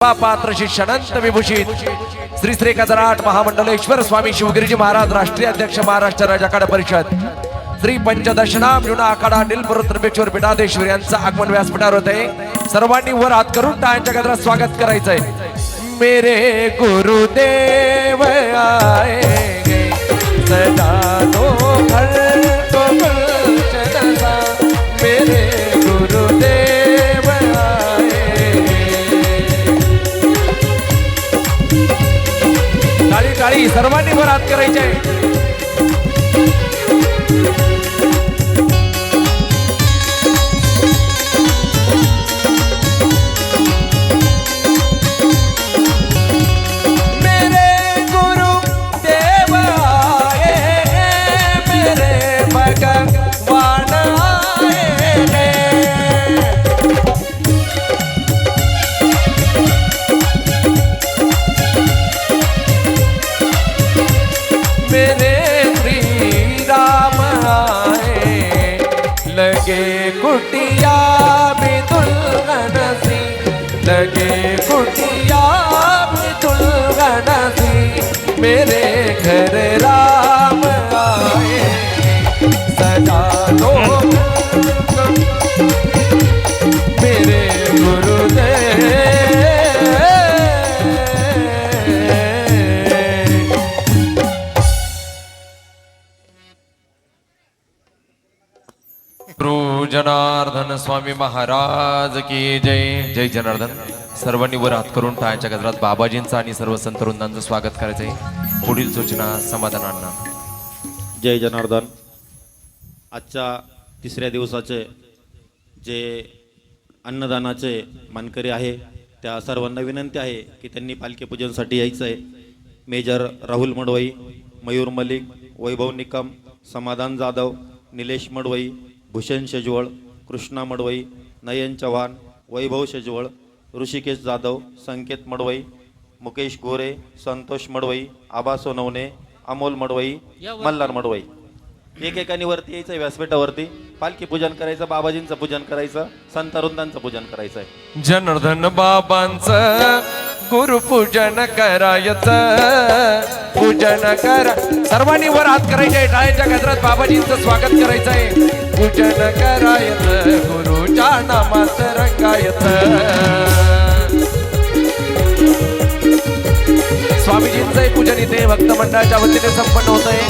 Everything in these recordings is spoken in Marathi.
पात्र शिष्यानंत विभूषित श्री श्री 1008 महामंडलेश्वर स्वामी शिवगिरीजी महाराज राष्ट्रीय अध्यक्ष महाराष्ट्र राज्य आखाडा परिषद श्री पंचदशनाम जुना आखाडा नीलपुर त्र्यंबकेश्वर पीठाधीश्वर यांचं आगमन व्यासपीठावर होत आहे। सर्वांनी वर हात करून टाळ्यांच्या गजरात स्वागत करायचंय। मेरे गुरुदेव आएंगे सदा तो घर को गुलशन सा मेरे गुरुदेव टाळी टाळी सर्वांनी वर हात करायचे। लगे कुटिया भी दुल्हन सी लगे कुटिया भी दुल्हन सी मेरे घर राम आए सदा लो मेरे गुरुदेव। जनार्दन स्वामी महाराज की जय। जय जनार्दन। सर्वांनी वर हात करून टाळ्यांच्या गजरात बाबाजींचं आणि सर्व संत वृंदांचं स्वागत करायचंय। पुढील सूचना समाधानांना। जय जनार्दन। आजच्या तिसऱ्या दिवसाचे जे अन्नदानाचे मानकरी आहे त्या सर्वांना विनंती आहे की त्यांनी पालखी पूजनासाठी यायचं आहे। मेजर राहुल मडवई, मयूर मलिक, वैभव निकम, समाधान जाधव, निलेश मडवई, भूषण शेजवळ, कृष्णा मडवई, नयन चव्हाण, वैभव शेजवळ, ऋषिकेश जाधव, संकेत मडवई, मुकेश गोरे, संतोष मडवई, आबा सोनवणे, अमोल मडवई, मल्हार मडवई एकेकानी वरती यायचं व्यासपीठावरती पालखी पूजन करायचं, बाबाजींचं पूजन करायचं, संत वृंदांचं पूजन करायचं आहे। जनार्दन बाबांचं गुरुपूजन करायचं, पूजन करा सर्वांनी वर हात करायचे। टाळ्यांच्या गजरात बाबाजींचं स्वागत करायचंय। पूजन करायचं गुरुच्या नामात रंगायचं। स्वामीजींचं पूजन इथे भक्त मंडळाच्या वतीने संपन्न होत आहे।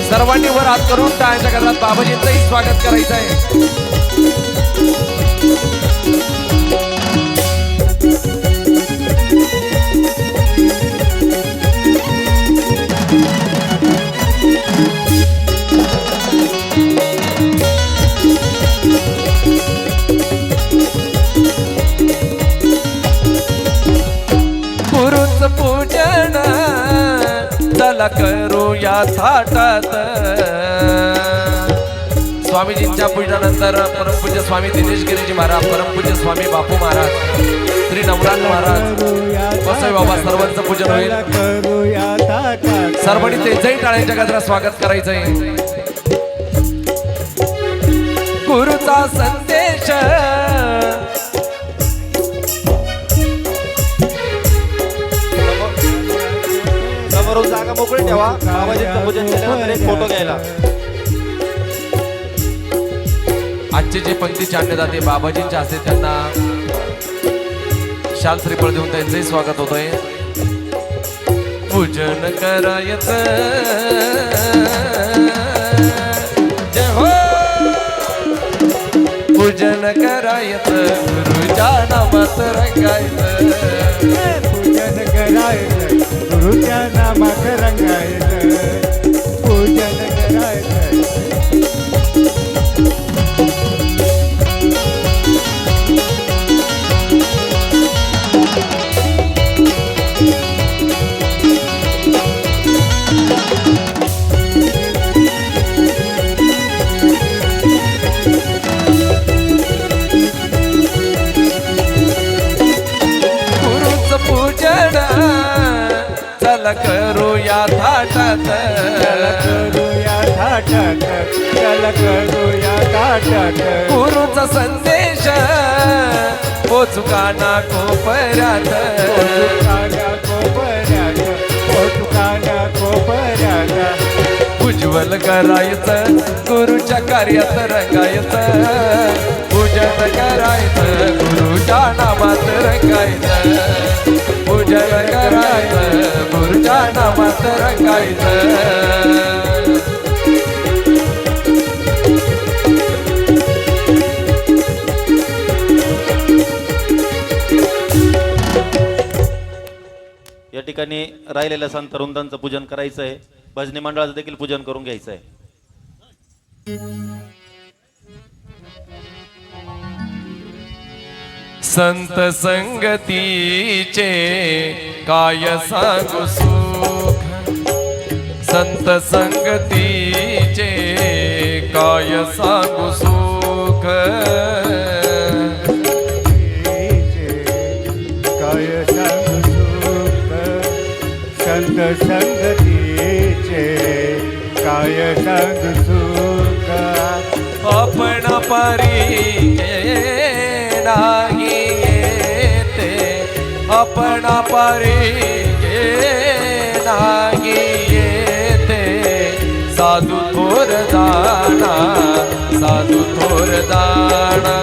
सर्वांनी वर हात करून टाळ्यांच्या गजरात बाबाजींचंही स्वागत करायचंय। गुरुचं पूजन चला करूया थाटात। स्वामीजींच्या पूजनानंतर परमपूज्य स्वामी दिनेश गिरीजी महाराज, परमपूज्य स्वामी बापू महाराज, श्री नवराज महाराज, वसई बाबा सर्वांचं पूजन होईल। सर्वांनी त्यांचंही टाळ्यांच्या गजरात स्वागत करायचंय। गुरुचा संदेश समोरून जागा मोकळी ठेवा, बाबाजींचं पूजन केल्यानंतर एक फोटो घ्यायला। आजचे जे पंक्तीचे अन्नदाते बाबाजींचे असते त्यांना शाल श्रीफळ देऊन त्यांचंही स्वागत होतंय। पूजन करायचं जय हो, पूजन करायचं गुरुच्या नामात रंगायचं, पूजन करायचं गुरुच्या नामात रंगायचं, पूजन करायचं। गुरुचं पूजन चला करूया थाटात, चला करूया थाटात, चला करूया थाटात। गुरुचा संदेश पोचुकाना कोपऱ्यात तुकाल्या कोपऱ्यात तुकाल्या कोपऱ्यात उज्ज्वल करायचं गुरुच्या कार्यात रंगायचं पूजन करायचं गुरुच्या नामात रंगायचं पूजन करायचं गुरुच्या नामात रंगायचं या ठिकाणी राहिलेल्या संत वृंदांचं पूजन करायचं आहे. भजनी मंडळाचं देखील पूजन करून घ्यायचं आहे. संत संगतीचे काय सांगू सुख संत संगतीचे काय सांगू सुख काय सांगू सुख संत संगतीचे काय सांगू सुख आपण पारी नाही येते आपण पारी नाही येते साधू थोर दाना साधू थोर दाना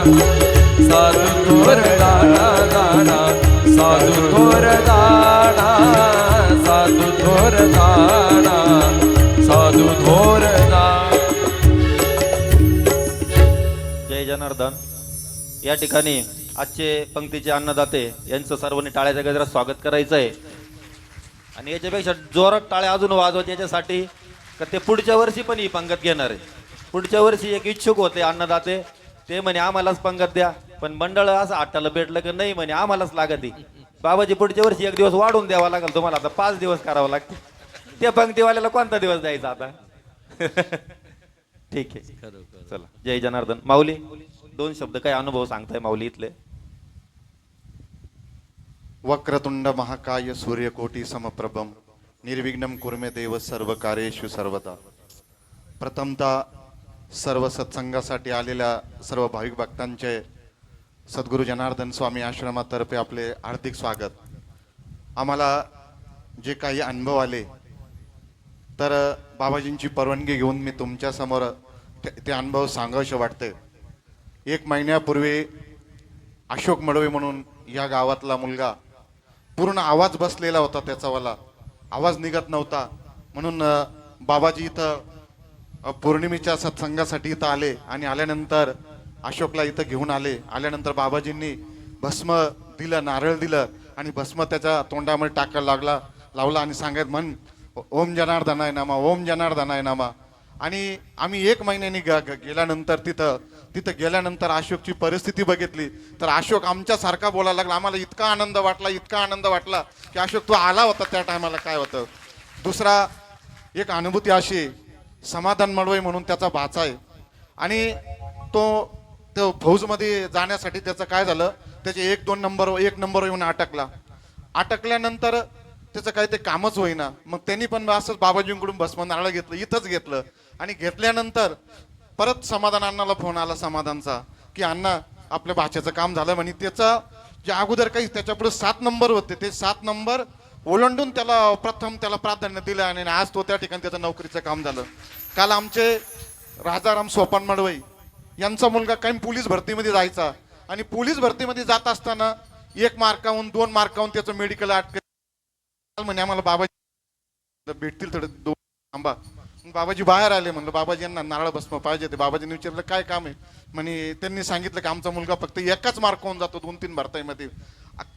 साधू थोर दाना दाना साधू थोर दाना साधू थोर दाना साधू थोर दाना. जय जनार्दन. या ठिकाणी आजचे पंक्तीचे अन्नदाते यांचं सर्वांनी टाळ्याच्या गजरात स्वागत करायचं आहे. आणि याच्यापेक्षा जोरात टाळ्या अजून वाजवत याच्यासाठी का ते पुढच्या वर्षी पण ही पंगत घेणार आहे. पुढच्या वर्षी एक इच्छुक होते अन्नदाते, ते म्हणे आम्हालाच पंगत द्या, पण मंडळ असं आट्टाला भेटलं की नाही म्हणे आम्हालाच लागत. बाबाजी पुढच्या वर्षी एक दिवस वाढून द्यावा लागेल तुम्हाला, आता 5 दिवस करावं लागते. त्या पंक्तीवाल्याला कोणता दिवस द्यायचा आता? ठीक आहे, चला. जय जनार्दन. माऊली 2 शब्द काय अनुभव सांगताय माऊली इथले? वक्रतुंड महाकाय सूर्यकोटी समप्रभम निर्विघ्नं कुर्मे देव सर्व कार्येषु सर्वदा. प्रथमतः सर्व सत्संगासाठी आलेल्या सर्व भाविक भक्तांचे सद्गुरू जनार्दन स्वामी आश्रमातर्फे आपले हार्दिक स्वागत. आम्हाला जे काही अनुभव आले तर बाबाजींची परवानगी घेऊन मी तुमच्या समोर ते अनुभव सांगावेसे वाटते. 1 महिन्यापूर्वी अशोक मडवे म्हणून या गावातला मुलगा पूर्ण आवाज बसलेला होता, त्याचावाला आवाज निघत नव्हता. म्हणून बाबाजी इथं पौर्णिमेच्या सत्संगासाठी इथं आले आणि आल्यानंतर अशोकला इथं घेऊन आले. आल्यानंतर बाबाजींनी भस्म दिलं, नारळ दिलं आणि भस्म त्याच्या तोंडामध्ये टाकायला लावला आणि सांगत म्हण ओम जनार्दनाय नामा ओम जनार्दनाय नामा. आणि आम्ही 1 महिन्यानी गेल्यानंतर तिथं गेल्यानंतर अशोकची परिस्थिती बघितली तर अशोक आमच्यासारखा बोलायला लागला. आम्हाला इतका आनंद वाटला की अशोक तू आला होता त्या टायमाला काय होतं. दुसरा एक अनुभूती अशी, समाधान मडवई म्हणून त्याचा भाचा आहे आणि तो फौजमध्ये जाण्यासाठी त्याचं काय झालं, त्याचे 1 नंबर येऊन अटकल्यानंतर त्याचं काही ते कामच होईना. मग त्यांनी पण असंच बाबाजींकडून भस्म नारळ घेतलं, इथंच घेतलं आणि घेतल्यानंतर परत समाधान अण्णाला फोन आला समाधानचा की अण्णा आपल्या भाच्याचं काम झालं म्हणे. त्याचं जे अगोदर काही त्याच्या पुढे 7 नंबर होते ते 7 नंबर ओलांडून त्याला प्राधान्य दिलं आणि आज तो त्या ठिकाणी त्याचं नोकरीचं काम झालं. काल आमचे राजाराम सोपान मडवई यांचा मुलगा काही पोलीस भरतीमध्ये जायचा आणि पोलीस भरतीमध्ये जात असताना 1 मार्काहून 2 मार्काहून त्याचं मेडिकल म्हणे आम्हाला बाबाजी भेटतील थोडं 2 थांबा. बाबाजी बाहेर आले. म्हणलं बाबाजी यांना नारळ भस्म पाहिजे. ते बाबाजींनी विचारलं काय काम आहे म्हणे. त्यांनी सांगितलं की आमचा मुलगा फक्त 1च मार्क होऊन जातो 2-3 भरताईमध्ये.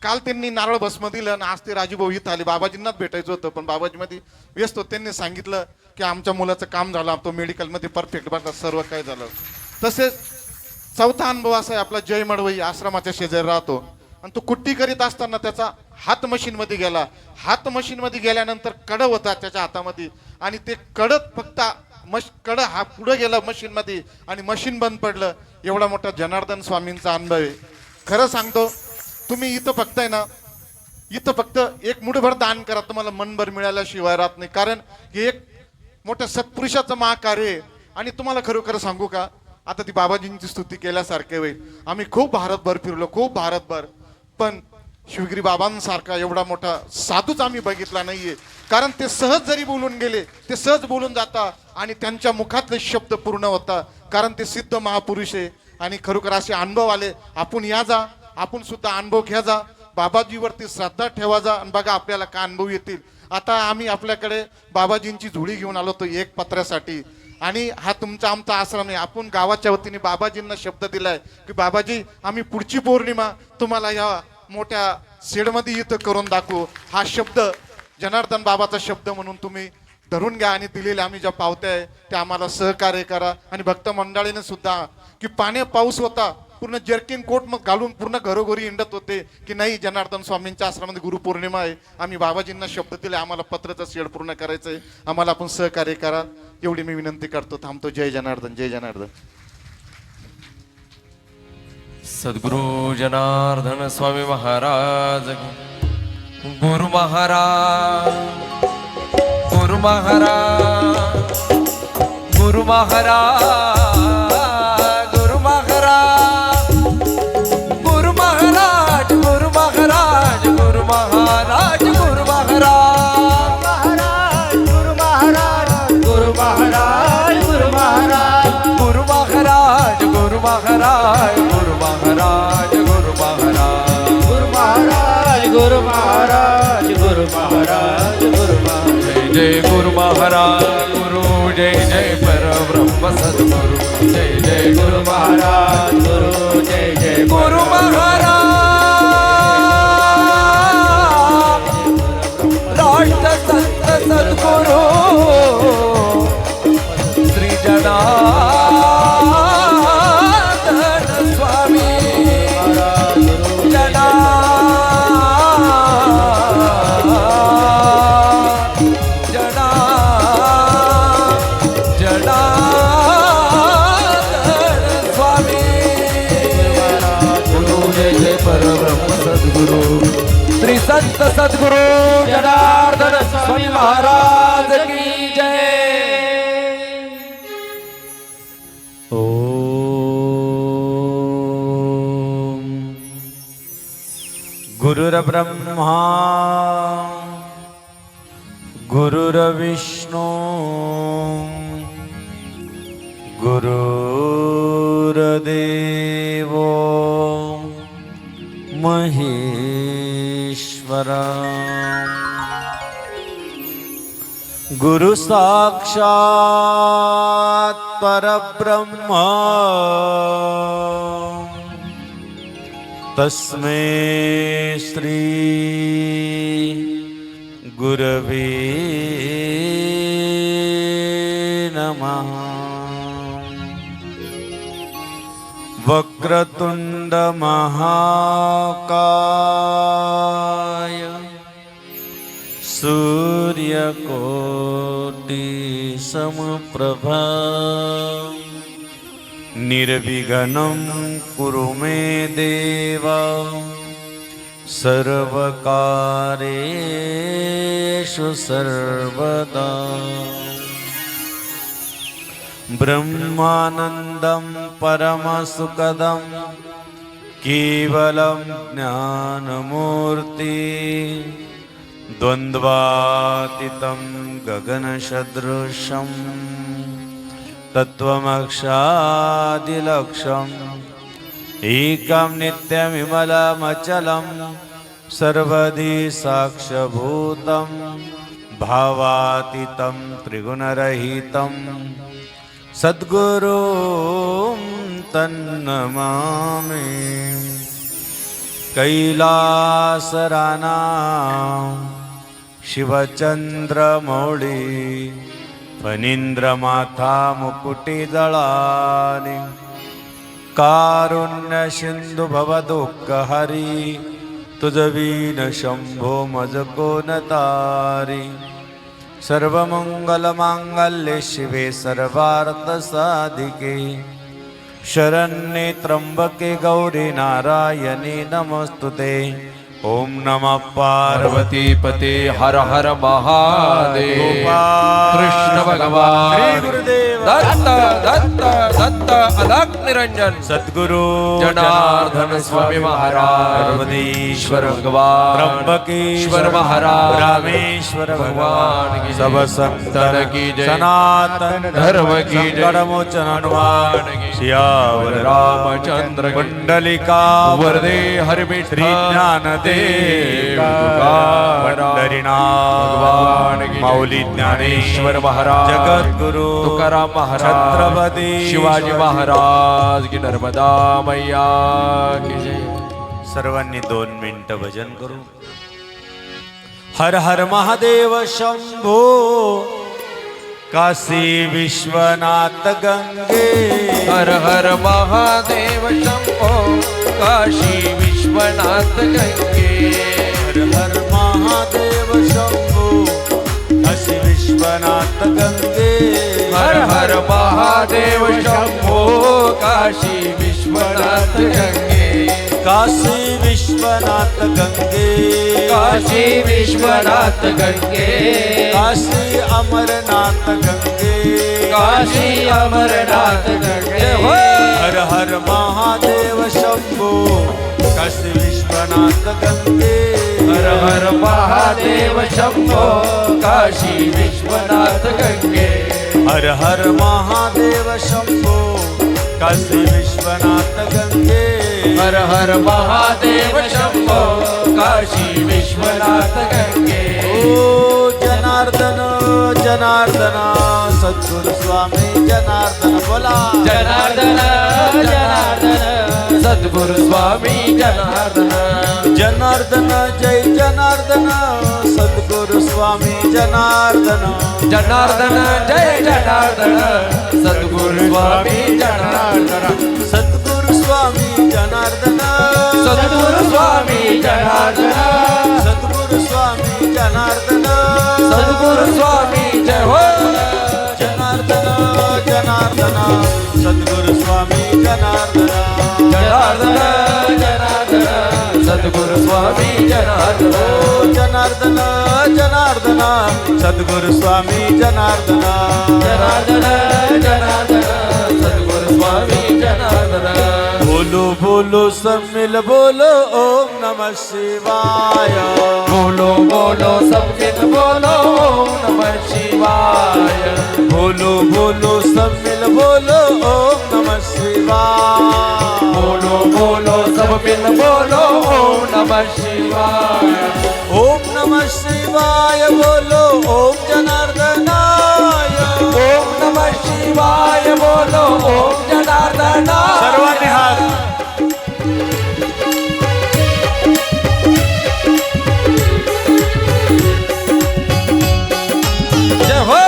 काल त्यांनी नारळ भस्म दिलं आणि आज ते राजूभाऊ इथं आले. बाबाजींनाच भेटायचं होतं पण बाबाजीमध्ये व्यस्त होते. त्यांनी सांगितलं की आमच्या मुलाचं काम झालं, तो मेडिकलमध्ये परफेक्ट बसला, सर्व काय झालं. तसेच 4था अनुभव असा आहे, आपला जय मडवई आश्रमाच्या शेजारी राहतो आणि तो कुट्टी करीत असताना त्याचा हात मशीनमध्ये गेला. हात मशीनमध्ये गेल्यानंतर कडं होता त्याच्या हातामध्ये आणि ते कडत फक्त कडं हा पुढे गेला मशीनमध्ये आणि मशीन बंद पडलं. एवढा मोठा जनार्दन स्वामींचा अनुभव आहे. खरं सांगतो, तुम्ही इथं फक्त आहे ना, इथं फक्त 1 मुठभर दान करा, तुम्हाला मनभर मिळाल्याशिवाय राहत नाही. कारण हे एक मोठ्या सत्पुरुषाचं महाकार्य आहे. आणि तुम्हाला खरोखर सांगू का, आता ती बाबाजींची स्तुती केल्यासारखे होईल. आम्ही खूप भारतभर फिरलो, खूप भारतभर, पण शिवगिरी बाबांसारखा एवढा मोठा साधूच आम्ही बघितला नाहीये. कारण ते सहज जरी बोलून गेले, ते सहज बोलून जाता आणि त्यांच्या मुखातले शब्द पूर्ण होता. कारण ते सिद्ध महापुरुष आहे आणि खरोखर असे अनुभव आले. आपण या जा, आपण सुद्धा अनुभव घ्या जा, बाबाजीवरती श्रद्धा ठेवा जा आणि बघा आपल्याला काय अनुभव येतील. आता आम्ही आपल्याकडे बाबाजींची झोळी घेऊन आलो होतो एक पत्र्यासाठी, आणि हा तुमचा आमचा आश्रम आहे. आपण गावाच्या वतीने बाबाजींना शब्द दिलाय की बाबाजी आम्ही पुढची पौर्णिमा तुम्हाला या मोठ्या शेडमध्ये इथं करून दाखवू. हा शब्द जनार्दन बाबाचा शब्द म्हणून तुम्ही धरून घ्या आणि दिलेले आम्ही ज्या पावत्या आहे त्या आम्हाला सहकार्य करा. आणि भक्त मंडळीने सुद्धा की पाऊस होता, पूर्ण जर्किन कोट मग घालून पूर्ण घरोघरी हिंडत होते की नाही जनार्दन स्वामींच्या आश्रमामध्ये गुरुपौर्णिमा आहे, आम्ही बाबाजींना शब्द दिले, आम्हाला पत्राचं शेड पूर्ण करायचंय, आम्हाला आपण सहकार्य करा. एवढी मी विनंती करतो, थांबतो. जय जनार्दन, जय जनार्दन. सद्गुरु जनार्दन स्वामी महाराज गुरु महाराज गुरु महाराज गुरु महाराज गुरु महाराज गुरु महाराज गुरु महाराज गुरु महाराज गुरु महाराज गुरु महाराज गुरु महाराज गुरु महाराज गुरु महाराज गुरु महाराज गुरु महाराज गुरु महाराज गुरु महाराज गुरु महाराज गुरु महाराज गुरु महाराज. जय गुरु महाराज गुरु जय जय परब्रह्म सद्गुरु जय जय गुरु महाराज गुरु जय जय गुरु महाराज राष्ट्र संत सद्गुरु श्री जनार्दन स्वामी सद्गुरु श्री संत सद्गुरु जनार्दन स्वामी महाराज की जय. ओम गुरुर्ब्रह्मा गुरुर्विष्णू गुरुर्देवो महेश्वरा. गुरु साक्षात् परब्रह्म तस्मै श्री गुरवे नमः. वक्रतुंड महाकाय सूर्यकोटि समप्रभा निर्विघ्नं कुरु मे देव सर्वकार्येषु सर्वदा. ब्रह्मानन्दं परमसुखदं केवलं ज्ञानमूर्ति द्वन्द्वातीतं गगनसदृशं तत्त्वमक्षादिलक्ष्यम् एकं नित्यमिमलमचलं सर्वदि साक्षभूतं भावातीतं त्रिगुणरहितं सद्गुरुं तन्नमामि. कैलासराना शिवचंद्रमौळी फणींद्रमाथा मुकुटिदळानि कारुण्य सिंधु भवदुःखहरि तुझवीन शंभो मज कोन तारी. सर्वमंगलमांगल्ये शिवे सर्वार्थसाधिके शरण्ये त्र्यंबके गौरी नारायणी नमस्तुते. ओम नमः पार्वती पते हर हर महादेव गोपाल कृष्ण श्री भगवान गुरुदेव दत्त दत्त दत्त अलग निरंजन सद्गुरु जनार्दन स्वामी महाराज ईश्वर भगवान त्र्यंबकेश्वर महाराज रामेश्वर भगवान की सब जय। संतन की जय। सनातन धर्म की जय। संकट मोचन हनुमान की जय। सियावर रामचंद्र की कुंडलिका वरदे हरि श्री ज्ञानदेव पंढरीनाथ भगवान की जय। माऊली ज्ञानेश्वर महाराज जगद्गुरु तुकाराम महाराज छत्रपती शिवाजी महाराज की नर्मदा मैया की जय। सर्वांनी 2 मिनिटं भजन करू. हर हर महादेव शंभो काशी विश्वनाथ गंगे हर हर महादेव शंभो काशी विश्वनाथ गंगे हर हर महादेव शंभो काशी विश्वनाथ गंगे हर हर महादेव शंभो काशी विश्वनाथ गंगे काशी विश्वनाथ गंगे काशी विश्वनाथ गंगे काशी अमरनाथ गंगे काशी अमरनाथ गंगे हर हर महादेव शंभो काशी विश्वनाथ गंगे हर हर महादेव शंभो काशी विश्वनाथ गंगे हर हर महादेव शंभो काशी विश्वनाथ गंगे हर हर महादेव शंभो काशी विश्वनाथ गंगे ओ जनार्दन जनार्दन सद्गुरु स्वामी जनार्दन बोला जनार्दन जनार्दन सद्गुरु स्वामी जनार्दन जनार्दन जय जनार्दन सद्गुरु स्वामी जनार्दन जनार्दन जय जनार्दन सद्गुरु स्वामी जनार्दन सद्गुरु स्वामी जनार्दन सद्गुरु स्वामी जनार्दन सद्गुरु स्वामी जनार्दन सद्गुरु स्वामी जय हो जनार्दन जनार्दन सद्गुरु स्वामी जनार्दन जनार्दन जनार्दन सद्गुरु स्वामी जनार्दन जनार्दन जनार्दन सद्गुरु स्वामी जनार्दन जनार्दन जनार्दन सद्गुरु स्वामी जनार्दन बोलो बोलो सब मिल बोलो ओम नमः शिवाय बोलो बोलो सब मिल बोलो ओम नमः शिवाय बोलो बोलो सब मिल बोलो ओम नमः शिवाय बोलो बोलो सब मिल बोलो ओम नमः शिवाय ओम नमः शिवाय बोलो ओम जनार्दनाय ओम नमः शिवाय बोलो ओम जनार्दन सर्वांनी हात जय हो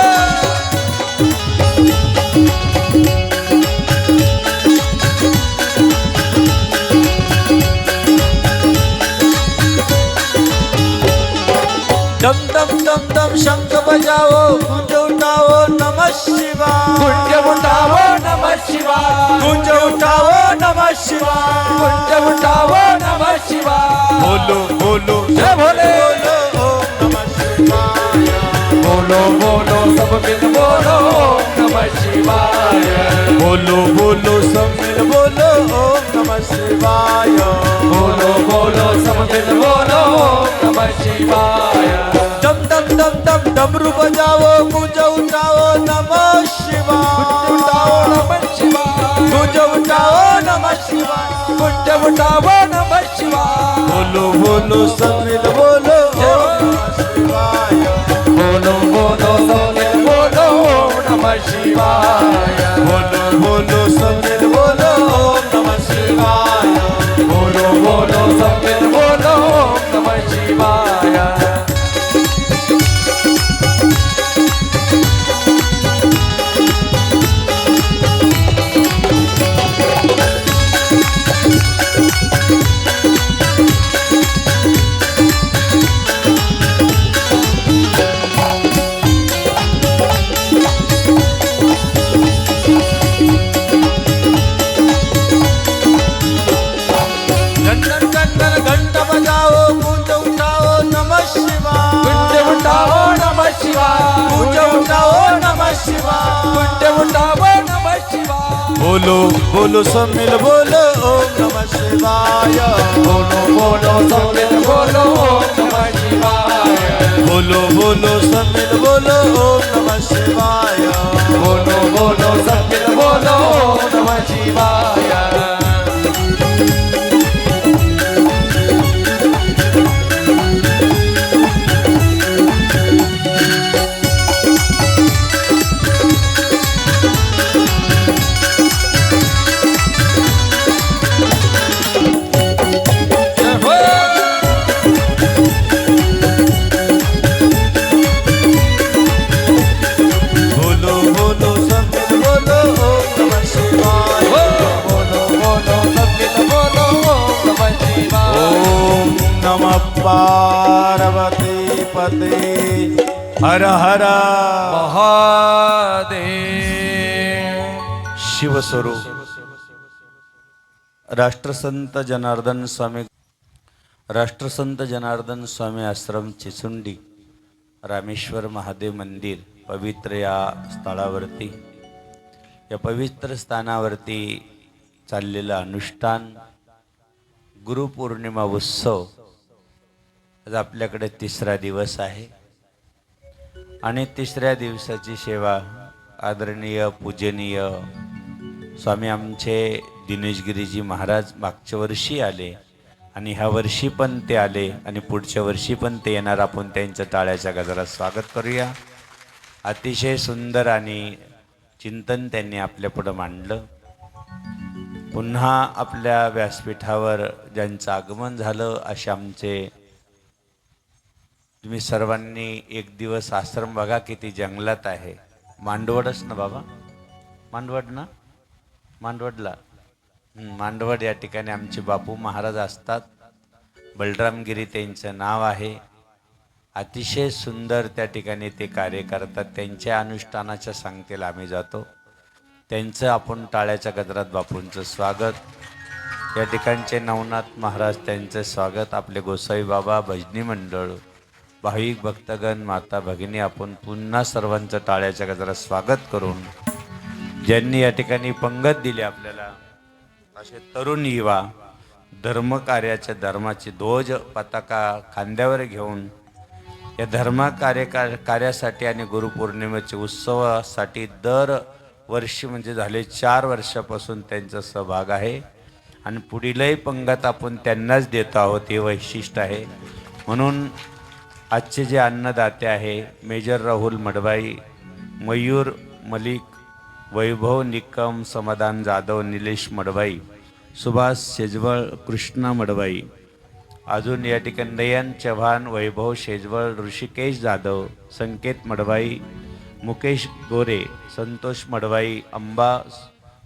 दम दम दम दम शंख बजाओ गुंज उठाओ नमः शिवाय कुंज उठावो नमः शिवाय गुंज उठाओ नमः शिवाय कुंज उठावो नमः शिवाय बोलो बोलो जय भोले बोलो ओम नमः शिवाय बोलो बोलो सब मिल बोलो ओम नमः शिवाय बोलो बोलो सब मिल बोलो ओम नमः शिवाय बोलो बोलो सब मिल बोलो ओम नमः शिवाय दम दम दम दम डमरू बजाओ गुंज उठाओ नमः शिवाय उठाओ नमः शिवाय गुंज उठाओ नमः शिवाय कुंज उठावो नमः शिवाय बोलो बोलो सब मिल बोलो ओम नमः शिवाय बोलो बोलो सब मिल बोलो ओम नमः शिवाय बोलो बोलो सब मिल बोलो ओम नमः शिवाय बोलो बोलो सब मिल बोलो ओम नमः शिवाय घंटन घंटन घंट बजाओ बोलो बोलो समिल बोलो ओम नमः शिवाय बोलो बोलो समिल बोलो ओम नमः शिवाय बोलो बोलो समिल बोलो ओम नमः शिवाय बोलो बोलो समिल बोलो ओम नमः शिवाय बोलो बोलो समिल बोलो ओम नमः शिवाय बोलो बोलो समिल बोलो ओम नमः शिवाय ओम नमः पार्वती पते हर हर महादेव शिवस्वरूप राष्ट्रसंत जनार्दन स्वामी आश्रम चिचुंडी रामेश्वर महादेव मंदिर पवित्र या स्थळावरती या पवित्र स्थानावरती चाललेलं अनुष्ठान गुरुपौर्णिमा उत्सव आज आपल्याकडे तिसरा दिवस आहे आणि तिसऱ्या दिवसाची सेवा आदरणीय पूजनीय स्वामी आमचे दिनेशगिरीजी महाराज मागच्या वर्षी आले आणि ह्या वर्षी पण ते आले आणि पुढच्या वर्षी पण ते येणार. आपण त्यांचं टाळ्याच्या गजरात स्वागत करूया. अतिशय सुंदर आणि चिंतन त्यांनी आपल्यापुढं मांडलं. पुन्हा आपल्या व्यासपीठावर ज्यांचं आगमन झालं असे आमचे तुम्ही सर्वांनी एक दिवस आश्रम बघा किती जंगलात आहे. मांडवडच ना बाबा, मांडवड ना, मांडवडला मांडवड या ठिकाणी आमचे बापू महाराज असतात. बलरामगिरी त्यांचं नाव आहे. अतिशय सुंदर त्या ठिकाणी ते कार्य करतात. त्यांच्या अनुष्ठानाच्या सांगतेला आम्ही जातो. त्यांचं आपण टाळ्याच्या गजरात बापूंचं स्वागत. या ठिकाणचे नवनाथ महाराज त्यांचं स्वागत. आपले गोसाई बाबा, भजनी मंडळ, भाविक भक्तगण, माता भगिनी आपण पुन्हा सर्वांचं टाळ्याच्या गजरात स्वागत करून ज्यांनी या ठिकाणी पंगत दिली आपल्याला असे तरुण युवा धर्मकार्याच्या धर्माची ध्वज पताका खांद्यावर घेऊन या कार्यासाठी आणि गुरुपौर्णिमेच्या उत्सवासाठी दरवर्षी म्हणजे झाले 4 वर्षापासून त्यांचा सहभाग आहे आणि पुढीलही पंगत आपण त्यांनाच देत आहोत. हे वैशिष्ट्य आहे. म्हणून आजचे जे अन्नदाते आहे मेजर राहुल मडबाई, मयूर मलिक, वैभव निकम, समाधान जाधव, निलेश मडबाई, सुभाष शेजवळ, कृष्णा मडबाई, अजून या ठिकाणी नयन चव्हाण, वैभव शेजवळ, ऋषिकेश जाधव, संकेत मडबाई, मुकेश गोरे, संतोष मडबाई, अंबा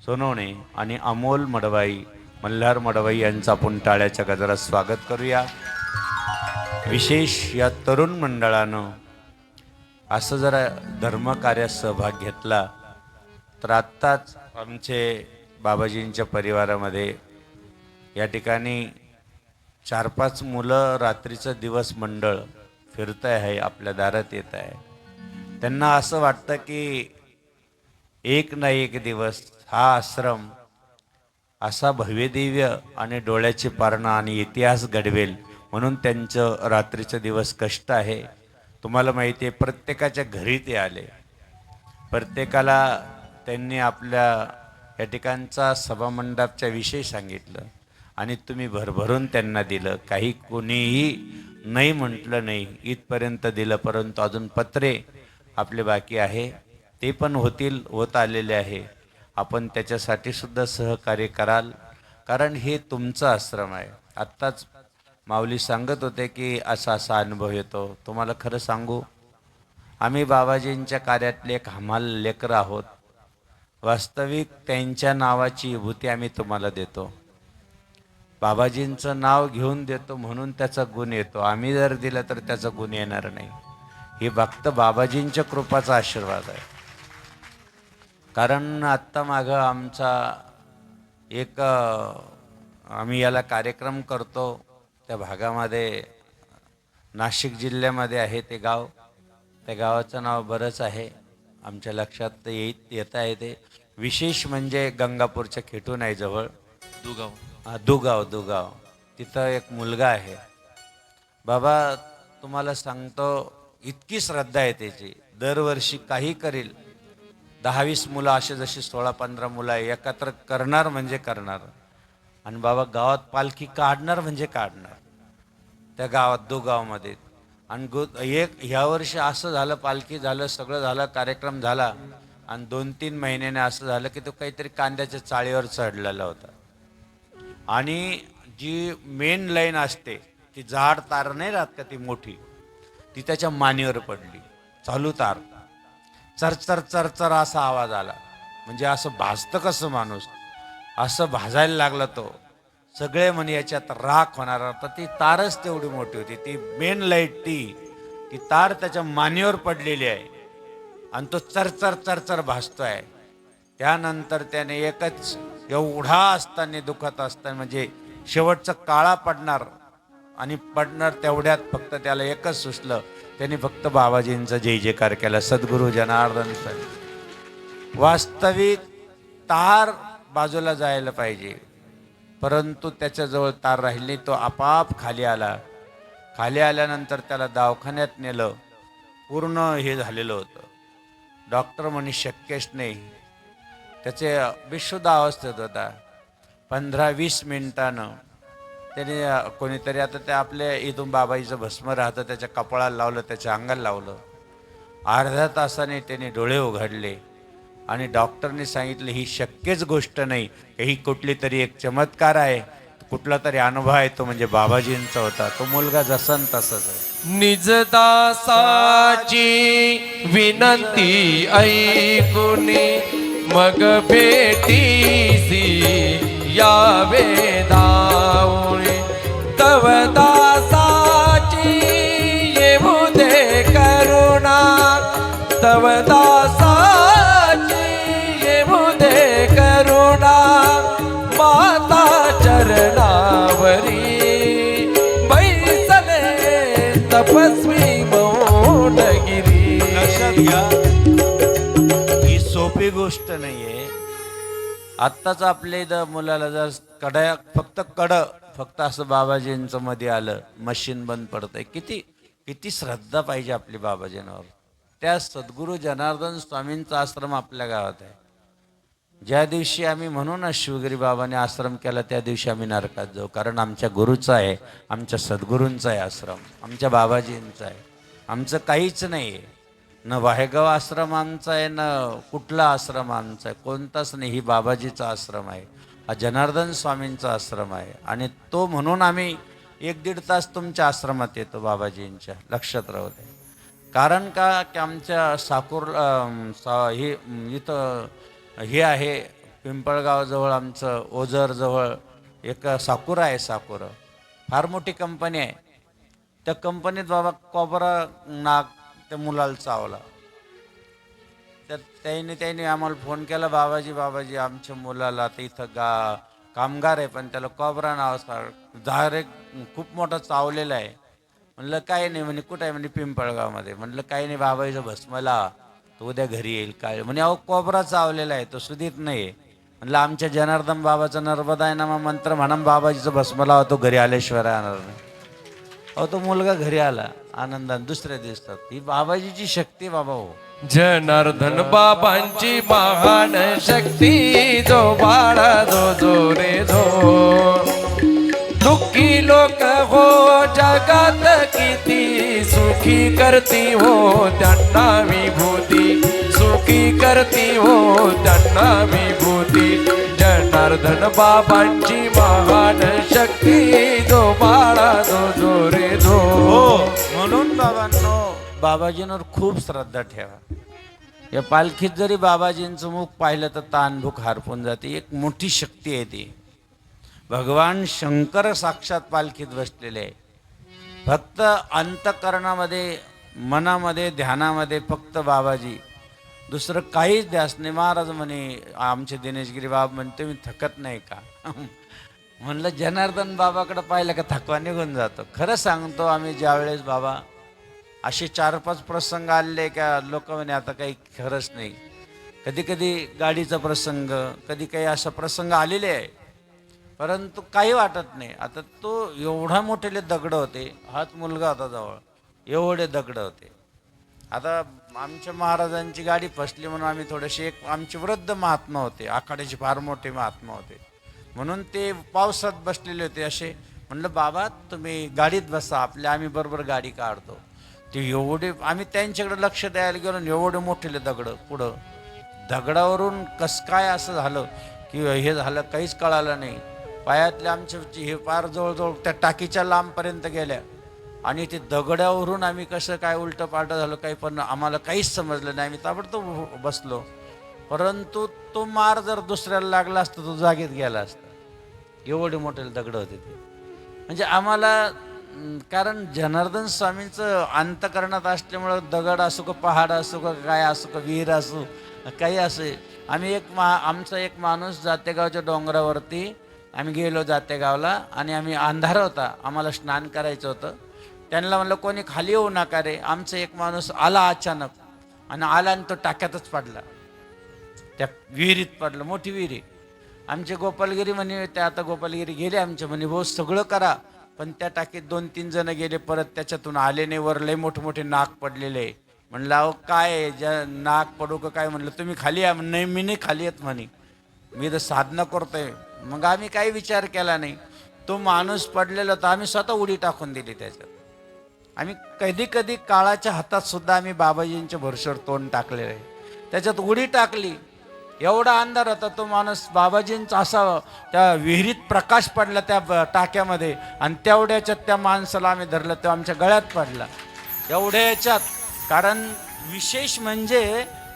सोनवणे आणि अमोल मडबाई, मल्हार मडबाई यांचं आपण टाळ्याच्या गजरात स्वागत करूया. विशेष या तरुण मंडळानं असं जरा धर्मकार्यात सहभाग घेतला तर आत्ताच आमचे बाबाजींच्या परिवारामध्ये या ठिकाणी 4-5 मुलं रात्रीचं दिवस मंडळ फिरत आहे, आपल्या दारात येत आहे. त्यांना असं वाटतं की एक ना एक दिवस हा आश्रम असा भव्यदिव्य आणि डोळ्याची पारणं आणि इतिहास घडवेल. म्हणून त्यांचं रात्रीचं दिवस कष्ट आहे. तुम्हाला माहिती आहे प्रत्येकाच्या घरी ते आले. प्रत्येकाला त्यांनी आपल्या या ठिकाणचा सभामंडपच्या विषयी सांगितलं आणि तुम्ही भरभरून त्यांना दिलं. काही कोणीही नाही म्हटलं नाही, इथपर्यंत दिलं. परंतु अजून पत्रे आपले बाकी आहे, ते पण होत आलेले आहे. आपण त्याच्यासाठी सुद्धा सहकार्य कराल, कारण हे तुमचं आश्रम आहे. आत्ताच माऊली सांगत होते की असा असा अनुभव येतो. तुम्हाला खरं सांगू, आम्ही बाबाजींच्या कार्यातले एक हमाल लेकरं आहोत. वास्तविक त्यांच्या नावाची विभूती आम्ही तुम्हाला देतो. बाबाजींचं नाव घेऊन देतो म्हणून त्याचा गुण येतो. आम्ही जर दिलं तर त्याचा गुण येणार नाही. हे फक्त बाबाजींच्या कृपाचा आशीर्वाद आहे. कारण आत्ता मागं आमचा एक आम्ही याला कार्यक्रम करतो त्या भागामध्ये, नाशिक जिल्ह्यामध्ये आहे ते गाव. त्या गावाचं नाव बरंच आहे, आमच्या लक्षात येत आहे. ते विशेष म्हणजे गंगापूरच्या खेटून आहे जवळ दुगाव तिथं एक मुलगा आहे बाबा. तुम्हाला सांगतो इतकी श्रद्धा आहे त्याची, दरवर्षी काही करेल. 10-20 मुलं असे जशी 16-15 मुलं आहे एकत्र करणार म्हणजे करणार. आणि बाबा गावात पालखी काढणार म्हणजे काढणार त्या गावात दुगावमध्ये. आणि ह्या वर्षी असं झालं, पालखी झालं, सगळं झालं, कार्यक्रम झाला आणि 2-3 महिन्याने असं झालं की तो काहीतरी कांद्याच्या चाळीवर चढलेला होता. आणि जी मेन लाईन असते ती जाड तार नाही राहत का ती मोठी, ती त्याच्या मानेवर पडली. चालू तार चरचर चरचर असा आवाज आला. म्हणजे असं भाजतं कसं माणूस, असं भाजायला लागला तो. सगळे म्हणे याच्यात राख होणार. तर ती तारच तेवढी मोठी होती, ती मेन लाईट ती तार त्याच्या मानेवर पडलेली आहे आणि तो चरचर चरचर भासतोय. त्यानंतर त्याने एकच एवढा असताना दुखत असताना म्हणजे शेवटचं काळा पडणार आणि पडणार तेवढ्यात फक्त त्याला एकच सुचलं, त्यांनी फक्त बाबाजींचा जय जयकार केला. सद्गुरू जनार्दन स्वामी. वास्तविक तार बाजूला जायला पाहिजे, परंतु त्याच्याजवळ तार राहिली. तो आपाप खाली आला. खाली आल्यानंतर त्याला दवाखान्यात नेलं. पूर्ण हे झालेलं होतं. डॉक्टर म्हणे शक्यच नाही. त्याचे बेशुद्ध अवस्थेत होता. 15-20 मिनिटानं त्याने कोणीतरी, आता ते आपल्या इथून बाबाजीचं भस्म राहतं, त्याच्या कपाळाला लावलं, त्याच्या अंगाला लावलं. अर्ध्या तासाने त्याने डोळे उघडले आणि डॉक्टरने सांगितलं ही शक्यच गोष्ट नाही, ही कुठली तरी एक चमत्कार आहे, कुठला तरी अनुभव आहे, तो म्हणजे बाबाजींचा होता. तो मुलगा जसा न तसाच आहे. निजदासाची विनंती ऐकुनी मग भेटीसी यावे दाऊणी. तव दासाची येऊ दे करुणा, तव दासाची येऊ दे करुणा. माता चरणावरी बैसले तपस्वी मौनगिरी. लक्षात घ्या, ही सोपी गोष्ट नाहीये. आत्ताच आपल्या इथं मुलाला जर फक्त असं बाबाजींचं मध्ये आलं, मशीन बंद पडतंय. किती श्रद्धा पाहिजे आपली बाबाजींवर. त्या सद्गुरू जनार्दन स्वामींचा आश्रम आपल्या गावात आहे. ज्या दिवशी आम्ही म्हणू ना शिवगिरी बाबाने आश्रम केला, त्या दिवशी आम्ही नरकात जाऊ. कारण आमच्या गुरुचा आहे, आमच्या सद्गुरूंचा आहे आश्रम, आमच्या बाबाजींचा आहे. आमचं काहीच नाही आहे. न वाहेगाव आश्रम आमचा आहे, न कुठला आश्रम आमचा आहे, कोणताच नाही. ही बाबाजीचा आश्रम आहे, हा जनार्दन स्वामींचा आश्रम आहे. आणि तो म्हणून आम्ही 1-1.5 तास तुमच्या आश्रमात येतो बाबाजींच्या. लक्षात राहू दे. कारण का की आमच्या इथं हे आहे पिंपळगावजवळ, आमचं ओझरजवळ एक साकुर आहे. साकुर फार मोठी कंपनी आहे. त्या कंपनीत बाबा कोबरा नाग त्या मुलाला चावला. तर त्याने आम्हाला फोन केला, बाबाजी आमच्या मुलाला आता इथं कामगार आहे पण त्याला कोबरा नाव खूप मोठा चावलेला आहे. म्हणलं काही नाही. म्हणे कुठं आहे? म्हणे पिंपळगावमध्ये. म्हणलं काही नाही, बाबाजीचं भस्म लावा, तो उद्या घरी येईल. काय? म्हणे अहो कोबरा चावलेला आहे, तो सुधीत नाही. म्हणलं आमच्या जनार्दन बाबाचा नर्मदा नामा मंत्र म्हणा, बाबाजीचं भस्म लावा, तो घरी आल्याशिवाय राहणार नाही. अहो तो मुलगा घरी आला आनंदाने दुसऱ्या दिवसात. ही बाबाजीची शक्ती बाबा. हो, जनार्दन बाबांची महान शक्ती, जो बाळा जो रे धो. दुःखी लोक हो जगात किती, सुखी करती हो त्यांना विभूती, सुखी करती हो त्यांना विभूती. जनार्दन बाबांची महान शक्ती, जो बाळा जो रे धो. म्हणून बाबांनो, बाबाजींवर खूप श्रद्धा ठेवा. या पालखीत जरी बाबाजींचं मुख पाहिलं तर ताण भूक हरपून जाते. एक मोठी शक्ती आहे ती. भगवान शंकर साक्षात पालखीत बसलेले आहे. फक्त अंतःकरणामध्ये, मनामध्ये, ध्यानामध्ये फक्त बाबाजी, दुसरं काहीच ध्यास नाही. महाराज म्हणे, आमचे दिनेशगिरी बाबा म्हणे, तुम्ही थकत नाही का? म्हणलं जनार्दन बाबाकडे पाहिलं का थकवा निघून जातो. खरं सांगतो, आम्ही ज्यावेळेस बाबा असे 4-5 प्रसंग आले का लोक म्हणे आता काही खरंच नाही. कधी कधी गाडीचा प्रसंग, कधी काही असा प्रसंग आलेले आहे, परंतु काही वाटत नाही. आता तो एवढा मोठेले दगड होते, हाच मुलगा होता जवळ, एवढे दगड होते. आता आमच्या महाराजांची गाडी फसली म्हणून आम्ही थोडेसे, एक आमचे वृद्ध महात्मा होते, आखाड्याचे फार मोठे महात्मा होते, म्हणून ते पावसात बसलेले होते. असे म्हणलं, बाबा तुम्ही गाडीत बसा आपल्या, आम्ही बरोबर गाडी काढतो. ते एवढे, आम्ही त्यांच्याकडे लक्ष द्यायला गेलो, एवढे मोठेले दगड पुढं, दगडावरून कसं काय असं झालं की हे झालं काहीच कळालं नाही. पायातले आमच्या हे पार जवळजवळ त्या टाकीच्या लांबपर्यंत गेल्या, आणि ते दगडावरून आम्ही कसं काय उलटं पालटं झालं काही, पण आम्हाला काहीच समजलं नाही. आम्ही ताबडतोब बसलो. परंतु तो मार जर दुसऱ्याला लागला असता तो जागेत गेला असता, एवढे मोठे दगड होते ते. म्हणजे आम्हाला, कारण जनार्दन स्वामींचं अंतकरणात असल्यामुळं दगड असो का पहाड असो का काय असो का विहीर असो काही असे, आम्ही आमचा एक माणूस जातेगावच्या डोंगरावरती आम्ही गेलो जातेगावला, आणि आम्ही अंधार होता, आम्हाला स्नान करायचं होतं. त्यांना म्हणलं कोणी खाली येऊ नका रे. आमचा एक माणूस आला अचानक, आणि आला आणि तो टाक्यातच पडला, त्या विहिरीत पडलं, मोठी विहिरी. आमचे गोपालगिरी म्हणे, त्या आता गोपालगिरी गेले आमचे, म्हणे भाऊ सगळं करा, पण त्या टाकीत 2-3 जण गेले, परत त्याच्यातून आले नाही. वर लय मोठे नाक पडलेले. म्हणलं अहो काय नाक पडू का काय? म्हणलं तुम्ही खाली या. नाही मी नाही खाली येत म्हणे, मी तर साधना करतोय. मग आम्ही काही विचार केला नाही. तो माणूस पडलेला होता, आम्ही स्वतः उडी टाकून दिली त्याच्यात. आम्ही कधी कधी काळाच्या हातात सुद्धा आम्ही बाबाजींच्या भरशीवर तोंड टाकलेलं आहे, त्याच्यात उडी टाकली. एवढा अंधार होता, तो माणूस बाबाजींचा असा त्या विहिरीत प्रकाश पडला त्या टाक्यामध्ये, आणि तेवढ्याच्यात त्या माणसाला आम्ही धरलं, तो आमच्या गळ्यात पडला एवढ्याच्यात. कारण विशेष म्हणजे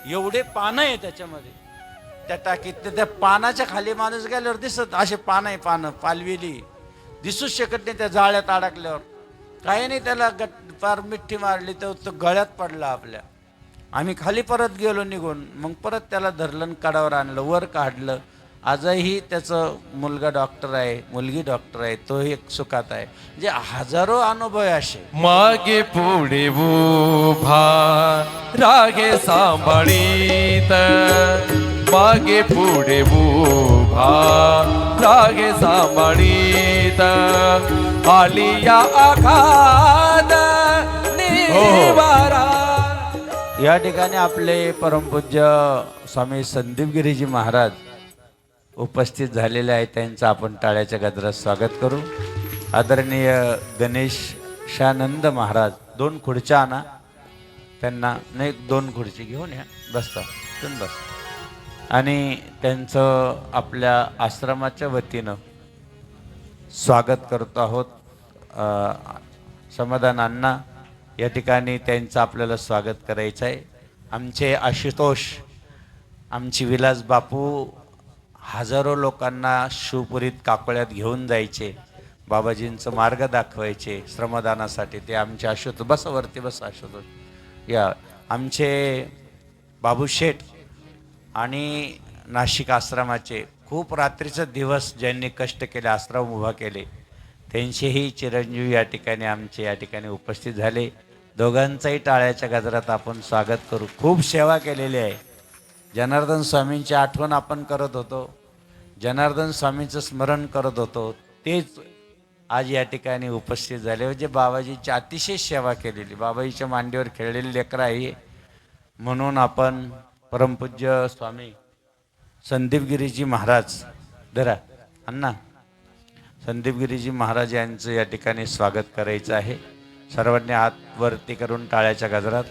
एवढे पानं आहे त्याच्यामध्ये, त्या टाकीत. त्या पानाच्या खाली माणूस गेल्यावर दिसत असे पानं आहे, पानं पालविली दिसूच शकत नाही त्या जाळ्यात अडकल्यावर. काही नाही, त्याला फार मिठी मारली तर तो गळ्यात पडला आपल्या. आम्ही खाली परत गेलो निघून, मग परत त्याला धरलं, कडावर आणलं, वर काढलं. आजही त्याचं मुलगा डॉक्टर आहे, मुलगी डॉक्टर आहे, तो एक सुखात आहे. म्हणजे हजारो अनुभव आहे असे. मागे पुढे उभा रागे सांभाळीत, मागे पुढे उभा रागे सांभाळीत, आलिया आखाद निवारा. या ठिकाणी आपले परमपूज्य स्वामी संदीपगिरीजी महाराज उपस्थित झालेले आहेत. त्यांचं आपण टाळ्याच्या गजरात स्वागत करू. आदरणीय गणेशानंद महाराज, 2 खुर्च्या आणा त्यांना. नाही, 2 खुर्ची घेऊन या, बसता तुम्ही बस. आणि त्यांचं आपल्या आश्रमाच्या वतीनं स्वागत करतो आहोत. समाधान अण्णा या ठिकाणी त्यांचं आपल्याला स्वागत करायचं आहे. आमचे आशुतोष, आमची विलास बापू हजारो लोकांना शिवपुरीत काकोळ्यात घेऊन जायचे, बाबाजींचं मार्ग दाखवायचे श्रमदानासाठी. ते आमचे आशुतोष, बस वरती बस आशुतोष. या आमचे बाबू शेठ आणि नाशिक आश्रमाचे खूप रात्रीचे दिवस ज्यांनी कष्ट केले, आश्रम उभा केले, त्यांचेही चिरंजीव या ठिकाणी उपस्थित झाले. दोघांचाही टाळ्याच्या गजरात आपण स्वागत करू. खूप सेवा केलेली आहे. जनार्दन स्वामींची आठवण आपण करत होतो, जनार्दन स्वामींचं स्मरण करत होतो, तेच आज या ठिकाणी उपस्थित झाले. म्हणजे बाबाजीची अतिशय सेवा केलेली, बाबाजीच्या मांडीवर खेळलेली लेकरं आहे. म्हणून आपण परमपूज्य स्वामी संदीपगिरीजी महाराज, धरा अण्णा, संदीपगिरीजी महाराज यांचं या ठिकाणी स्वागत करायचं आहे. सर्वांनी हात वरती करून टाळ्याच्या गजरात.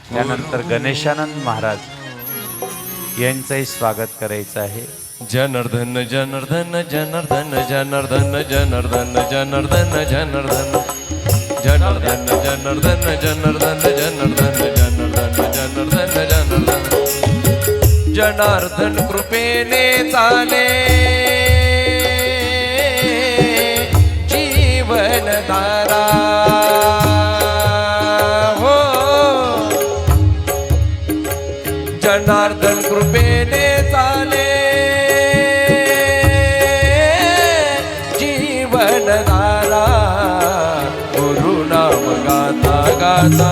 त्यानंतर गणेशानंद महाराज यांचंही स्वागत करायचं आहे. जनार्दन जनार्दन जनार्दन जनार्दन जनार्दन जनार्दन जनार्दन जनार्दन जनार्दन जनार्दन जनार्दन जनार्दन जनार्दन जनार्दन. जनार्दन कृपेने चाले जीवनधारा, हो जनार्दन कृपेने चाले जीवनधारा. गुरुनाम गाता गाता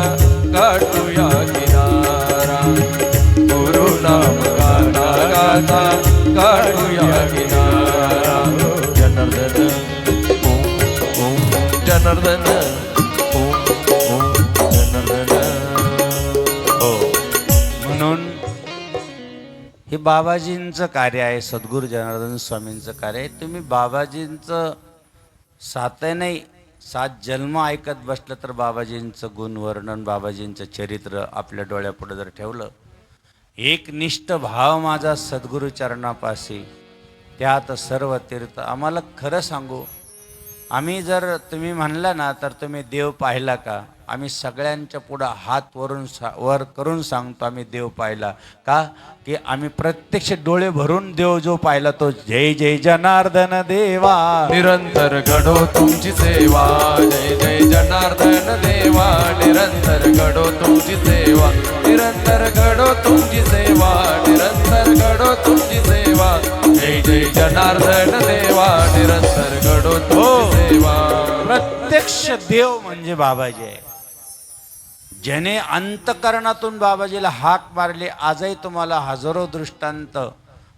गाठूया किनारा, गुरुनाम बाबाजींचं कार्य आहे, सद्गुरू जनार्दन स्वामींचं कार्य आहे. तुम्ही बाबाजींचं नाही 7 जन्म ऐकत बसलं तर बाबाजींचं गुणवर्णन, बाबाजींचं चरित्र आपल्या डोळ्यापुढे जर ठेवलं, एक निष्ठ भाव माझा सद्गुरू चरणापाशी, त्यात सर्व तीर्थ. आम्हाला खरं सांगू, आम्ही जर तुम्ही म्हणला ना तर तुम्ही देव पाहिला का, आम्ही सगळ्यांच्या पुढं हात वर करून सांगतो आम्ही देव पाहिला का, की आम्ही प्रत्यक्ष डोळे भरून देव जो पाहिला तो जय जय जनार्दन देवा. निरंतर घडो तुमची सेवा, जय जय जनार्दन देवा. निरंतर घडो तुमची सेवा, निरंतर घडो तुमची सेवा, निरंतर घडो तुमची सेवा. जय जय जनार्दन देवा, निरंतर घडो तुमची सेवा. प्रत्यक्ष देव म्हणजे बाबाजी आहे. ज्याने अंतकरणातून बाबाजीला हाक मारली, आजही तुम्हाला हजारो दृष्टांत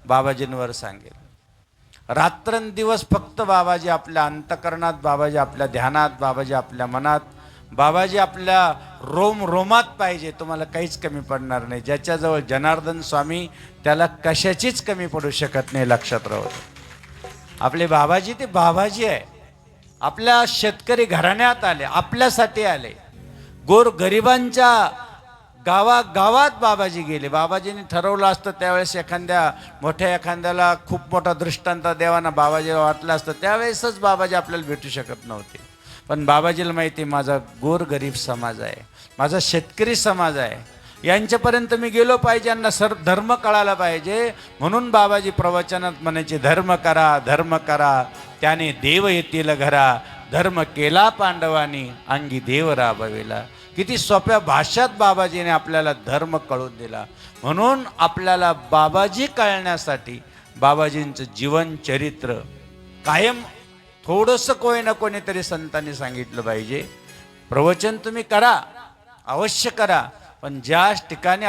बाबाजींवर सांगेल. रात्रंदिवस फक्त बाबाजी आपल्या अंतकरणात, बाबाजी आपल्या ध्यानात, बाबाजी आपल्या मनात, बाबाजी आपल्या रोमात पाहिजे. तुम्हाला काहीच कमी पडणार नाही. ज्याच्याजवळ जनार्दन स्वामी त्याला कशाचीच कमी पडू शकत नाही. लक्षात राहू दे. आपले बाबाजी ते बाबाजी आहे. आपल्या शेतकरी घराण्यात आले, आपल्यासाठी आले. गोरगरिबांच्या गावागावात बाबाजी गेले. बाबाजींनी ठरवलं असतं त्यावेळेस एखाद्याला खूप मोठा दृष्टांत देवाना बाबाजीला वाटलं असतं, त्यावेळेसच बाबाजी आपल्याला भेटू शकत नव्हते. पण बाबाजीला माहिती आहे माझा गोरगरीब समाज आहे, माझा शेतकरी समाज आहे, यांच्यापर्यंत मी गेलो पाहिजे, यांना धर्म कळायला पाहिजे. म्हणून बाबाजी प्रवचनात म्हणायचे, धर्म करा, धर्म करा, त्याने देव येतील घरा. धर्म केला पांडवांनी, अंगी देव राबविला. किती सोप्या भाषात बाबाजीने आपल्याला धर्म कळून दिला. म्हणून आपल्याला बाबाजी कळण्यासाठी बाबाजींचं जीवन चरित्र कायम थोडंसं कोणीतरी संतांनी सांगितलं पाहिजे. प्रवचन तुम्ही करा, अवश्य करा, पण ज्या ठिकाणी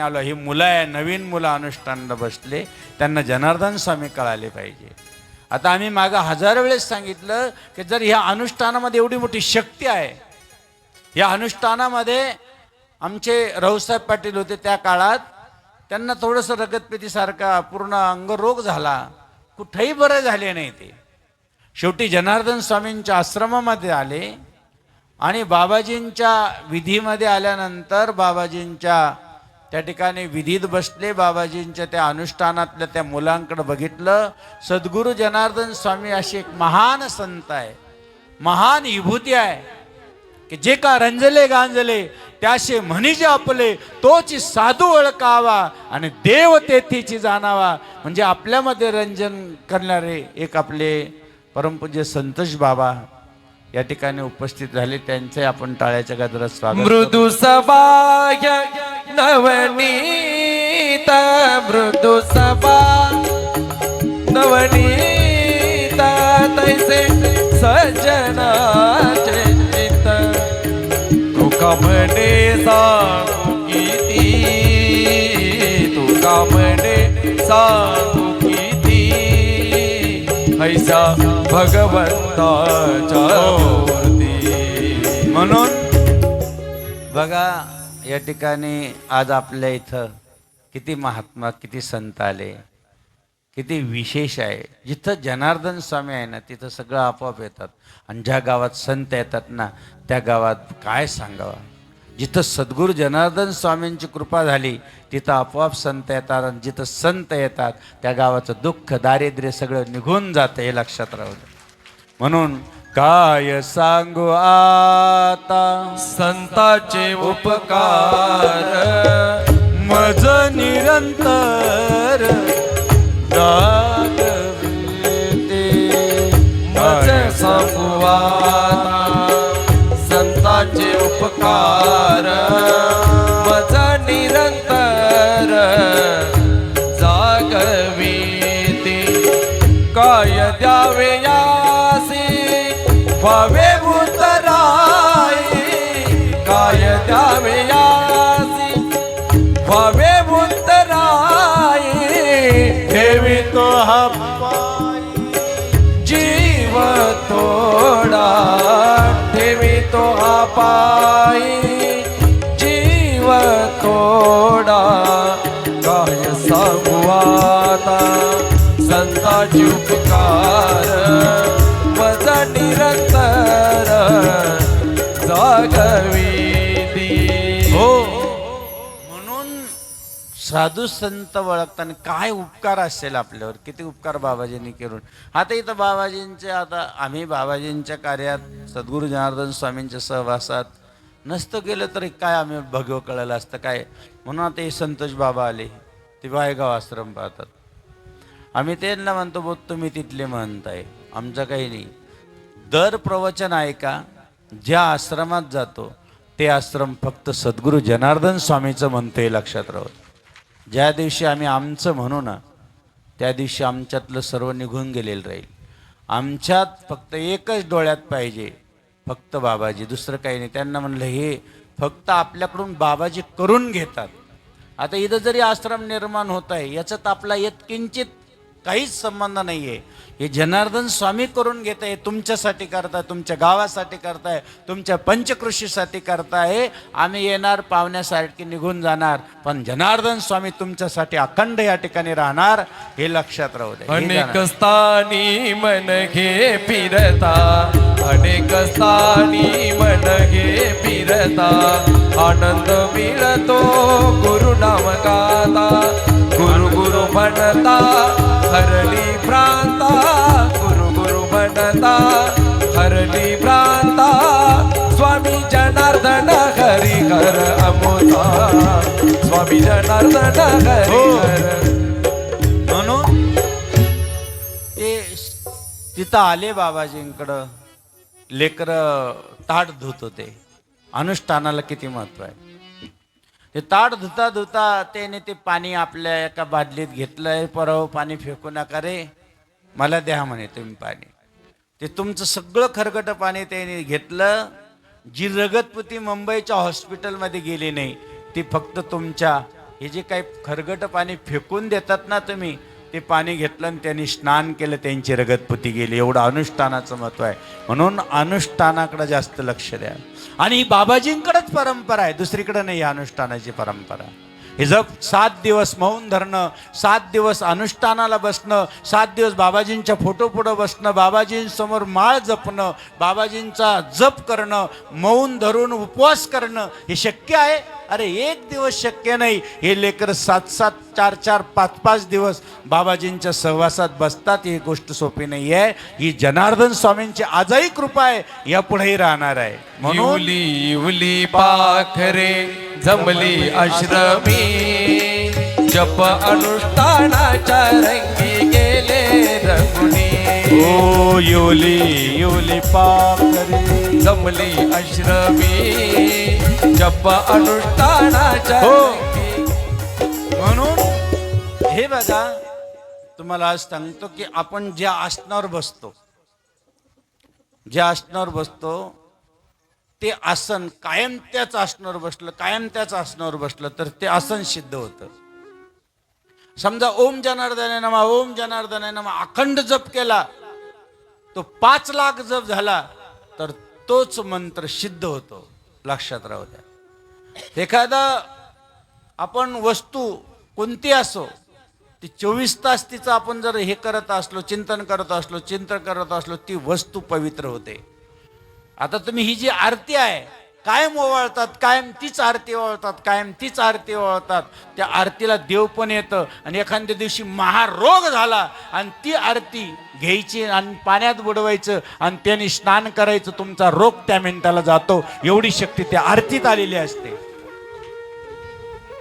आलो, ही मुलं आहे, नवीन मुलं अनुष्ठानाला बसले, त्यांना जनार्दन स्वामी कळाले पाहिजे. आता आम्ही मागं 1000 वेळेस सांगितलं की जर ह्या अनुष्ठानामध्ये एवढी मोठी शक्ती आहे, या अनुष्ठानामध्ये आमचे रावसाहेब पाटील होते त्या काळात, त्यांना थोडंसं रगतपेतीसारखा पूर्ण अंगरोग झाला, कुठेही बरं झाले नाही. ते शेवटी जनार्दन स्वामींच्या आश्रमामध्ये आले आणि बाबाजींच्या विधीमध्ये आल्यानंतर बाबाजींच्या त्या ठिकाणी विधीत बसले. बाबाजींच्या त्या अनुष्ठानातल्या त्या मुलांकडे बघितलं. सद्गुरू जनार्दन स्वामी अशी एक महान संत आहे, महान विभूती आहे की जे का रंजले गांजले त्याशे म्हणीजे आपले, तोची साधू ओळखावा आणि देव तेथीची जाणावा. म्हणजे आपल्यामध्ये रंजन करणारे एक आपले परमपूज्य संतोष बाबा या ठिकाणी उपस्थित झाले. त्यांचे आपण टाळ्याच्या गजरात स्वागत. मृदू सबाय नवनीत, मृदू सबा नवनीत, तैसे सजनाचे चित्त. तुका म्हणे सांगू किती, तुका म्हणे सांगू किती, ऐसा भगवंताच्या मूर्ती. म्हणून बघा या ठिकाणी आज आपल्या इथं किती महात्मा, किती संत आले, किती विशेष आहे. जिथं जनार्दन स्वामी आहे ना तिथं सगळं आपोआप येतात. आणि ज्या गावात संत येतात ना त्या गावात काय सांगावं. जिथं सद्गुरू जनार्दन स्वामींची कृपा झाली तिथं आपोआप संत येतात. आणि जिथं संत येतात त्या गावाचं दुःख, दारिद्र्य सगळं निघून जातं, हे लक्षात राहू दे. म्हणून काय सांगू आता संताचे उपकार, मज निरंतर गागविते. मज सांगू आता संताचे उपकार, मज निरंतर जागविते. काय द्यावे यासी व्हावे उतराई, काय द्यावे यासी व्हावे उतराई. ठेवी तो हा जीव तोडा, ठेवी तो हा पायी जीव तोडा. काय सांगू बाबाजी उपकार मज निरंतर जागविती. हो, म्हणून साधू संत ओळखताना काय उपकार असेल आपल्यावर, किती उपकार बाबाजींनी करून. आता इथं बाबाजींचे, आता आम्ही बाबाजींच्या कार्यात सद्गुरू जनार्दन स्वामींच्या सहवासात नसतं गेलं तरी काय आम्ही भगव कळलं असतं काय. म्हणून आता हे संतोष बाबा आले, ते वायगाव आश्रम पाहतात. आम्ही त्यांना म्हणतो बोध तुम्ही तिथले म्हणताय, आमचं काही नाही. दर प्रवचन ऐका, ज्या आश्रमात जातो ते आश्रम फक्त सद्गुरू जनार्दन स्वामीचं म्हणतोय, लक्षात राहू. ज्या दिवशी आम्ही आमचं म्हणू ना, त्या दिवशी आमच्यातलं सर्व निघून गेलेलं राहील. आमच्यात फक्त एकच डोळ्यात पाहिजे, फक्त बाबाजी, दुसरं काही नाही. त्यांना म्हणलं हे फक्त आपल्याकडून बाबाजी करून घेतात. आता इथं जरी आश्रम निर्माण होत आहे, याच्यात आपला येत किंचित काहीच संबंध नाही आहे. हे जनार्दन स्वामी करून घेत आहे, तुमच्यासाठी करताय, तुमच्या गावासाठी करताय, तुमच्या पंचकृषीसाठी करताय. आम्ही येणार, पाहुण्यासाठी निघून जाणार, पण जनार्दन स्वामी तुमच्यासाठी अखंड या ठिकाणी राहणार, हे लक्षात राहू द्या. अनेक स्थानी मन घे फिरता, अनेक स्थानी मन घे फिरता, आनंद मिळतो गुरु नाम गाता, गुरु गुरु म्हणता हरली भ्रांता, गुरु गुरु म्हणता हरली भ्रांता, स्वामी जनार्दन हरी हर अमोता, स्वामी जनार्दन हरी हर. म्हणून ते तिथं आले बाबाजींकडं, लेकरं ताट धुत होते. अनुष्ठानाला किती महत्व आहे. ते ताट धुता धुता त्याने ते पाणी आपल्या एका बादलीत घेतलंय. परवा पाणी फेकू नका रे, मला द्या म्हणे तुम्ही पाणी. ते तुमचं सगळं खरकट पाणी त्याने घेतलं. जी रगतपुती मुंबईच्या हॉस्पिटलमध्ये गेली नाही, ती फक्त तुमच्या हे जे काही खरगट पाणी फेकून देतात ना तुम्ही, ते पाणी घेतलं आणि त्यांनी स्नान केलं, त्यांची रगतपुती गेली. एवढं अनुष्ठानाचं महत्व आहे. म्हणून अनुष्ठानाकडे जास्त लक्ष द्या. आणि ही बाबाजींकडेच परंपरा आहे, दुसरीकडे नाही अनुष्ठानाची परंपरा. हे जप 7 दिवस मौन धरणं, 7 दिवस अनुष्ठानाला बसणं, 7 दिवस बाबाजींच्या फोटो पुढं बसणं, बाबाजींसमोर माळ जपणं, बाबाजींचा जप करणं, मौन धरून उपवास करणं, हे शक्य आहे? अरे एक दिवस शक्य नाही. हे लेकर 7-7, 4-4, 5-5 दिवस बाबाजींच्या सहवासात बसतात. ही गोष्ट सोपी नाही आहे. ही जनार्दन स्वामींची आजही कृपा आहे, यापुढेही राहणार आहे. म्हणून इवली इवली पाखरे जमली आश्रमी, जप अनुष्ठानाच्या रंगी गेले रंगुनी. ओ योली योली पाखरे जमली आश्रमी, जप अनुष्ठानाच्या रंगी. म्हणून हे बघा, तुम्हाला आज सांगतो की आपण ज्या आसनावर बसतो, ज्या आसनावर बसतो, ते आसन कायम त्याच आसनावर बसलं, कायम त्याच आसनावर बसलं तर ते आसन सिद्ध होतं. समजा ओम जनार्दनाय नमः, ओम जनार्दनाय नमः अखंड जप केला, तो 5 लाख जप झाला, तर तोच मंत्र सिद्ध होतो. लक्षात राहू द्या. एखादा आपण वस्तू कोणती असो, ती 24 तास तिचं आपण जर हे करत असलो, चिंतन करत असलो, ती वस्तू पवित्र होते. आता तुम्ही ही जी आरती आहे, कायम ओवाळतात, कायम तीच आरती ओवाळतात, कायम तीच आरती ओवाळतात. त्या आरतीला देव पण येतं. आणि एखाद्या दिवशी महारोग झाला आणि ती आरती घ्यायची आणि पाण्यात बुडवायचं आणि त्याने स्नान करायचं, तुमचा रोग त्या मिनिटाला जातो. एवढी शक्ती त्या आरतीत आलेली असते.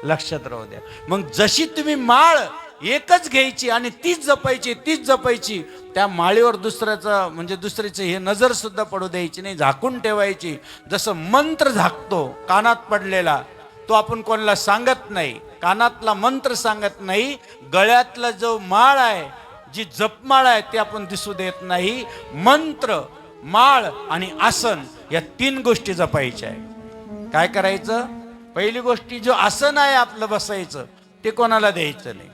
लक्षात राहू द्या. मग जशी तुम्ही माळ एकच घ्यायची आणि तीच जपायची, त्या माळीवर दुसऱ्याचं म्हणजे दुसरीचं हे नजर सुद्धा पडू द्यायची नाही, झाकून ठेवायची. जसं मंत्र झाकतो कानात पडलेला, तो आपण कोणाला सांगत नाही, कानातला मंत्र सांगत नाही. गळ्यातला जो माळ आहे, जी जपमाळ आहे, ती आपण दिसू देत नाही. मंत्र, माळ आणि आसन या 3 गोष्टी जपायच्या आहे. काय करायचं? पहिली गोष्टी, जो आसन आहे आपलं बसायचं, ते कोणाला द्यायचं नाही,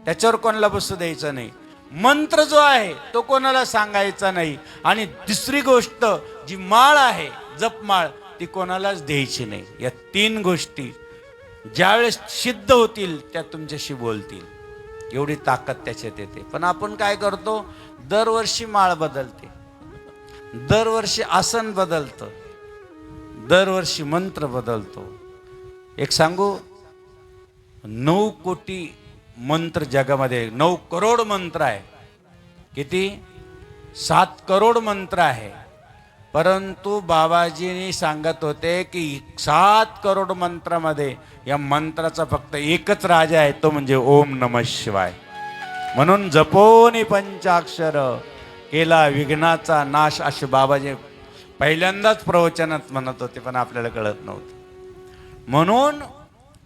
त्याच्यावर कोणाला बसू द्यायचं नाही. मंत्र जो आहे तो कोणाला सांगायचा नाही. आणि दुसरी गोष्ट, जी माळ आहे जपमाळ, ती कोणालाच द्यायची नाही. या 3 गोष्टी ज्यावेळेस सिद्ध होतील त्या तुमच्याशी बोलतील. एवढी ताकद त्याच्यात येते. पण आपण काय करतो, दरवर्षी माळ बदलते, दरवर्षी आसन बदलतं, दरवर्षी मंत्र बदलतो. एक सांगू, 9 कोटी मंत्र जगामध्ये, 9 करोड मंत्र आहे. किती? 7 करोड मंत्र आहे. परंतु बाबाजींनी सांगत होते की 7 करोड मंत्रामध्ये या मंत्राचा फक्त एकच राजा आहे, तो म्हणजे ओम नमः शिवाय. म्हणून जपोनी पंचाक्षर केला विघ्नाचा नाश, असे बाबाजी पहिल्यांदाच प्रवचनात म्हणत होते, पण आपल्याला कळत नव्हतं. म्हणून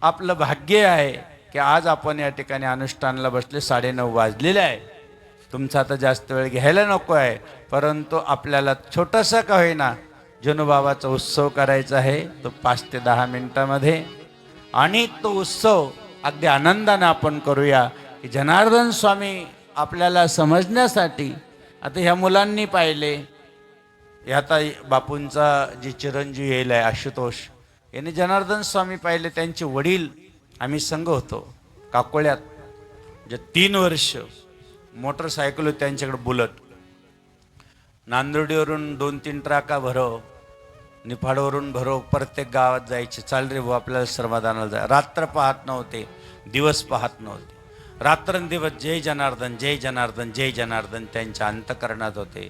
आपलं भाग्य आहे की आज आपण या ठिकाणी अनुष्ठानाला बसले. 9:30 वाजलेले आहे. तुमचा आता जास्त वेळ घ्यायला नको आहे, परंतु आपल्याला छोटासा का होईना जनुबाबाचा उत्सव करायचा आहे, तो 5 ते 10 मिनिटामध्ये. आणि तो उत्सव अगदी आनंदाने आपण करूया की जनार्दन स्वामी आपल्याला समजण्यासाठी. आता ह्या मुलांनी पाहिले, आता बापूंचा जे चिरंजीव येईल आहे आशुतोष, यांनी जनार्दन स्वामी पाहिले. त्यांचे वडील, आम्ही संघ होतो काकोळ्यात, जे 3 वर्ष मोटरसायकल होती त्यांच्याकडे, बुलट. नांदुर्डीवरून 2-3 ट्राका भरव, निफाडवरून भरव, प्रत्येक गावात जायचे. चाल रे भाऊ, आपल्याला श्रमदानाला जाय. रात्र पाहत नव्हते, दिवस पाहत नव्हते, रात्रंदिवस जय जनार्दन जय जनार्दन जय जनार्दन त्यांच्या अंतकरणात होते.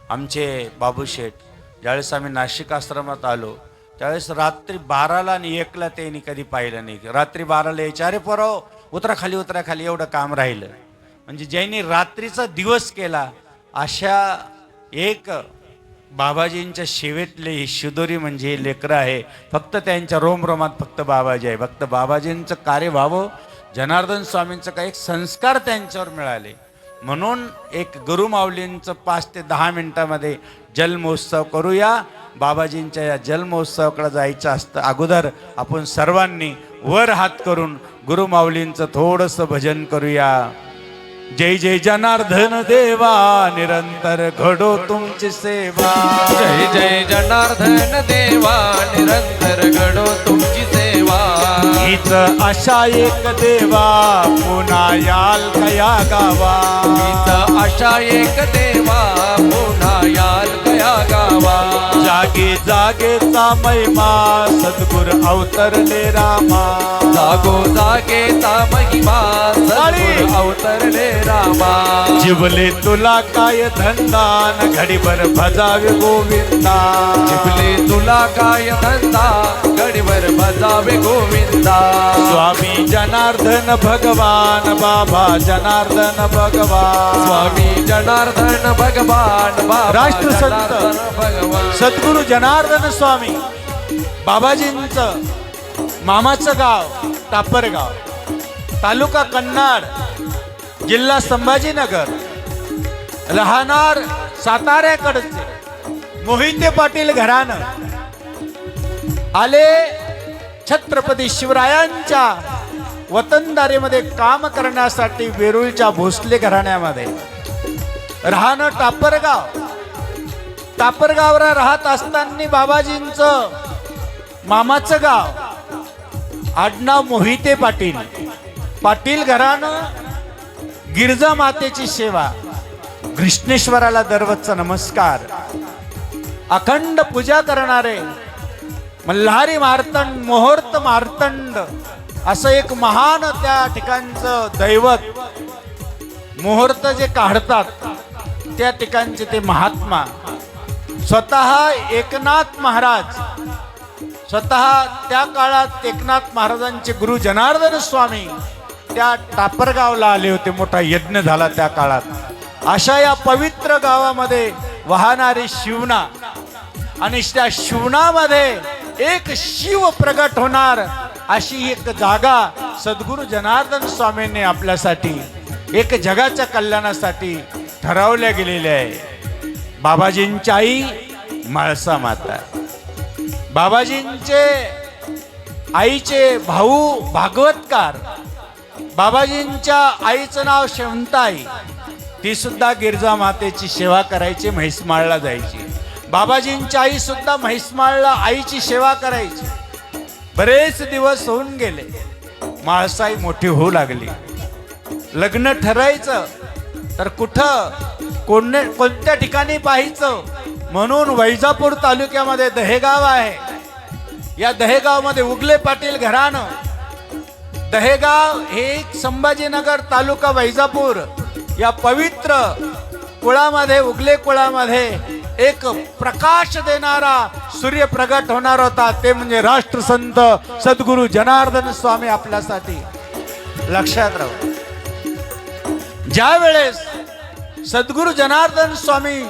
आमचे बाबूशेठ, ज्यावेळेस आम्ही नाशिक आश्रमात आलो त्यावेळेस रात्री 12ला आणि 1ला त्यांनी कधी पाहिलं नाही. रात्री 12ला यायचे, अरे पोराव उतरा खाली उतरा खाली, एवढं काम राहिलं. म्हणजे ज्यांनी रात्रीचा दिवस केला, अशा एक बाबाजींच्या सेवेतले ही शिदोरी म्हणजे हे लेकरं आहे. फक्त त्यांच्या रोमरोमात फक्त बाबाजी आहे. फक्त बाबाजींचं कार्य व्हावं, जनार्दन स्वामींचं काही संस्कार त्यांच्यावर मिळाले. म्हणून एक गुरुमाऊलींचं 5 ते 10 मिनिटामध्ये जलमहोत्सव करूया. बाबाजींच्या या जलमहोत्सवाकडे जायचं असतं अगोदर आपण सर्वांनी वर हात करून गुरुमाऊलींचं थोडंसं भजन करूया. जय जय जनार्दन देवा, निरंतर घडो तुमची सेवा. जय जय जनार्दन देवा, निरंतर घडो तुमची सेवा. हीच आशा एक देवा, पुन्हा याल कया गावा. हीच आशा एक देवा, पुन्हा याल कया गावा. जागे जागेचा महिमा, सद्गुर अवतरले रामा. जागो जागेचा महिमा, सद्गुर अवतरले रामा. जिवले तुला काय धंदान, घडीभर भजावे गोविंदा. जिबले तुला काय धंदा, गडीवर भजावे गोविंदा. स्वामी जनार्दन भगवान, बाबा जनार्दन भगवान. स्वामी जनार्दन भगवान, बाबा राष्ट्रसंत जनार्दन भगवान. सद्गुरु जनार्दन स्वामी बाबाजींचं मामाचं गाव टापरगाव, तालुका कन्नड, जिल्हा संभाजीनगर. राहणार साताऱ्याकडचे मोहिते पाटील घराणं. आले छत्रपती शिवरायांच्या वतनदारीमध्ये काम करण्यासाठी वेरूळच्या भोसले घराण्यामध्ये. राहणं टापरगाव. टापरगावला राहत असताना बाबाजींचं मामाचं गाव, आडनाव मोहिते पाटील. पाटील घराणं, गिरजा मातेची सेवा, कृष्णेश्वराला दररोजचा नमस्कार, अखंड पूजा करणारे मल्हारी मार्तंड, मुहूर्त मार्तंड असं एक महान त्या ठिकाणचं दैवत. मुहूर्त जे काढतात त्या ठिकाणचे ते महात्मा स्वतः एकनाथ महाराज, स्वतः त्या काळात एकनाथ महाराजांचे गुरु जनार्दन स्वामी त्या टापरगावला आले होते. मोठा यज्ञ झाला त्या काळात. अशा या पवित्र गावामध्ये वाहणारी शिवना, आणि त्या शिवनामध्ये एक शिव प्रगट होणार अशी एक जागा सद्गुरु जनार्दन स्वामींनी आपल्यासाठी, एक जगाच्या कल्याणासाठी ठरवल्या गेलेल्या आहे. बाबाजींची आई म्हाळसा माता, बाबाजींचे आईचे भाऊ भागवतकार, बाबाजींच्या आईचं नाव शेवंताई, ती सुद्धा गिरजा मातेची सेवा करायची, म्हैसमाळला जायची. बाबाजींची आई सुद्धा म्हैसमाळला आईची सेवा करायची. बरेच दिवस होऊन गेले, म्हाळसाई मोठी होऊ लागली. लग्न ठरायचं तर कुठं कोणत्या ठिकाणी पाहायचं म्हणून वैजापूर तालुक्यामध्ये दहेगाव आहे. या दहेगावमध्ये उगले पाटील घराणं. दहेगाव हे संभाजीनगर तालुका वैजापूर या पवित्र कुळामध्ये उगले कुळामध्ये एक प्रकाश देणारा सूर्य प्रगट होणार होता. ते म्हणजे राष्ट्रसंत सद्गुरू जनार्दन स्वामी आपल्यासाठी. लक्षात राहू, ज्या वेळेस सद्गुरू जनार्दन स्वामी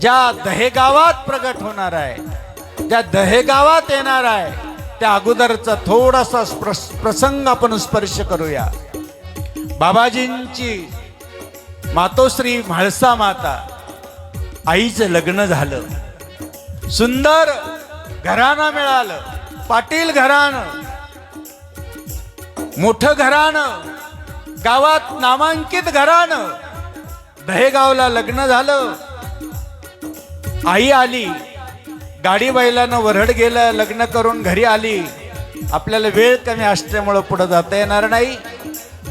ज्या दहेगावात प्रगट होणार आहे, त्या दहेगावात येणार आहे, त्या अगोदरचा थोडासा प्रसंग आपण स्पर्श करूया. बाबाजींची मातोश्री म्हाळसा माता आईचं लग्न झालं. सुंदर घराणं मिळालं. पाटील घराणं, मोठं घराणं, गावात नामांकित घराणं. दहेगावला लग्न झालं. आई आली, गाडी बैलानं वरड गेलं, लग्न करून घरी आली. आपल्याला वेळ कमी असल्यामुळं पुढे जाता येणार नाही.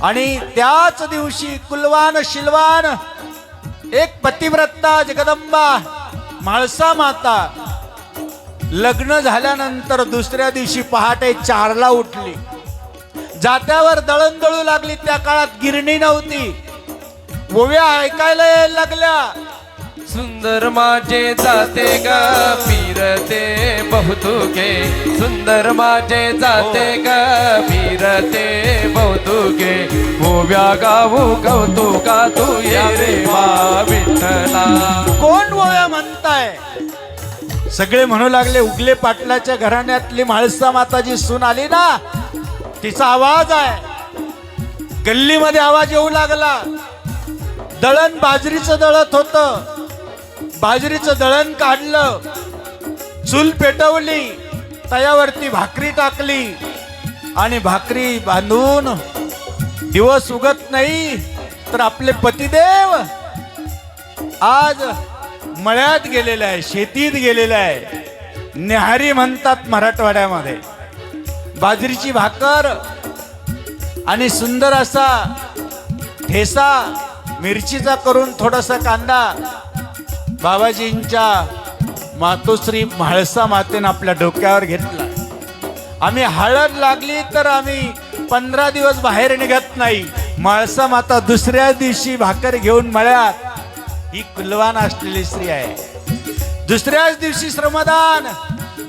आणि त्याच दिवशी कुलवान शिलवान एक पतिव्रता जगदंबा म्हाळसा माता लग्न झाल्यानंतर दुसऱ्या दिवशी पहाटे 4ला उठली. जात्यावर दळण लागली. त्या काळात गिरणी नव्हती. ओव्या ऐकायला यायला लागल्या. सुंदर माझे जाते ग फिरते बहुतुके, सुंदर माझे जाते ग फिरते बहुतुके, ओव्या गाऊ कौतुका तू ये रे मा विठ्ठला. कोण ओव्या म्हणताय? सगळे म्हणू लागले उगले पाटलाच्या घराण्यातली म्हाळसा माताजी सून आली ना, तिचा आवाज आहे. गल्लीमध्ये आवाज येऊ लागला. दळण बाजरीचं दळत होतं. बाजरीचं दळण काढलं, चूल पेटवली, तयावरती भाकरी टाकली आणि भाकरी बांधून दिवस उगत नाही तर आपले पतिदेव आज मळ्यात गेलेला आहे, शेतीत गेलेला आहे. न्याहारी म्हणतात मराठवाड्यामध्ये. बाजरीची भाकर आणि सुंदर असा ठेसा मिरचीचा करून थोडासा कांदा बाबाजींच्या मातोश्री म्हाळसा मातेनं आपल्या डोक्यावर घेतला. आम्ही हळद लागली तर आम्ही 15 दिवस बाहेर निघत नाही. म्हाळसा माता दुसऱ्या दिवशी भाकर घेऊन मळ्यात. ही कुलवान असलेली स्त्री आहे. दुसऱ्याच दिवशी श्रमदान,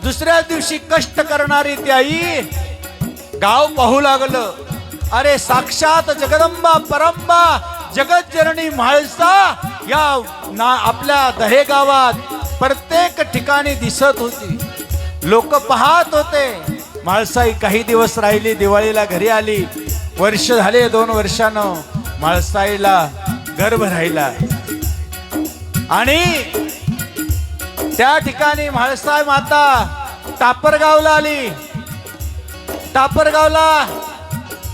दुसऱ्याच दिवशी कष्ट करणारी ती आई. गाव पाहू लागलं, अरे साक्षात जगदंबा परंबा जगत जननी म्हाळसा या आपल्या दहेगावात प्रत्येक ठिकाणी दिसत होती. लोक पाहत होते. म्हाळसाई काही दिवस राहिली, दिवाळीला घरी आली. वर्ष झाले, 2 वर्षानं म्हाळसाईला गर्भ राहिला आणि त्या ठिकाणी म्हाळसाई माता टापरगावला आली. टापरगावला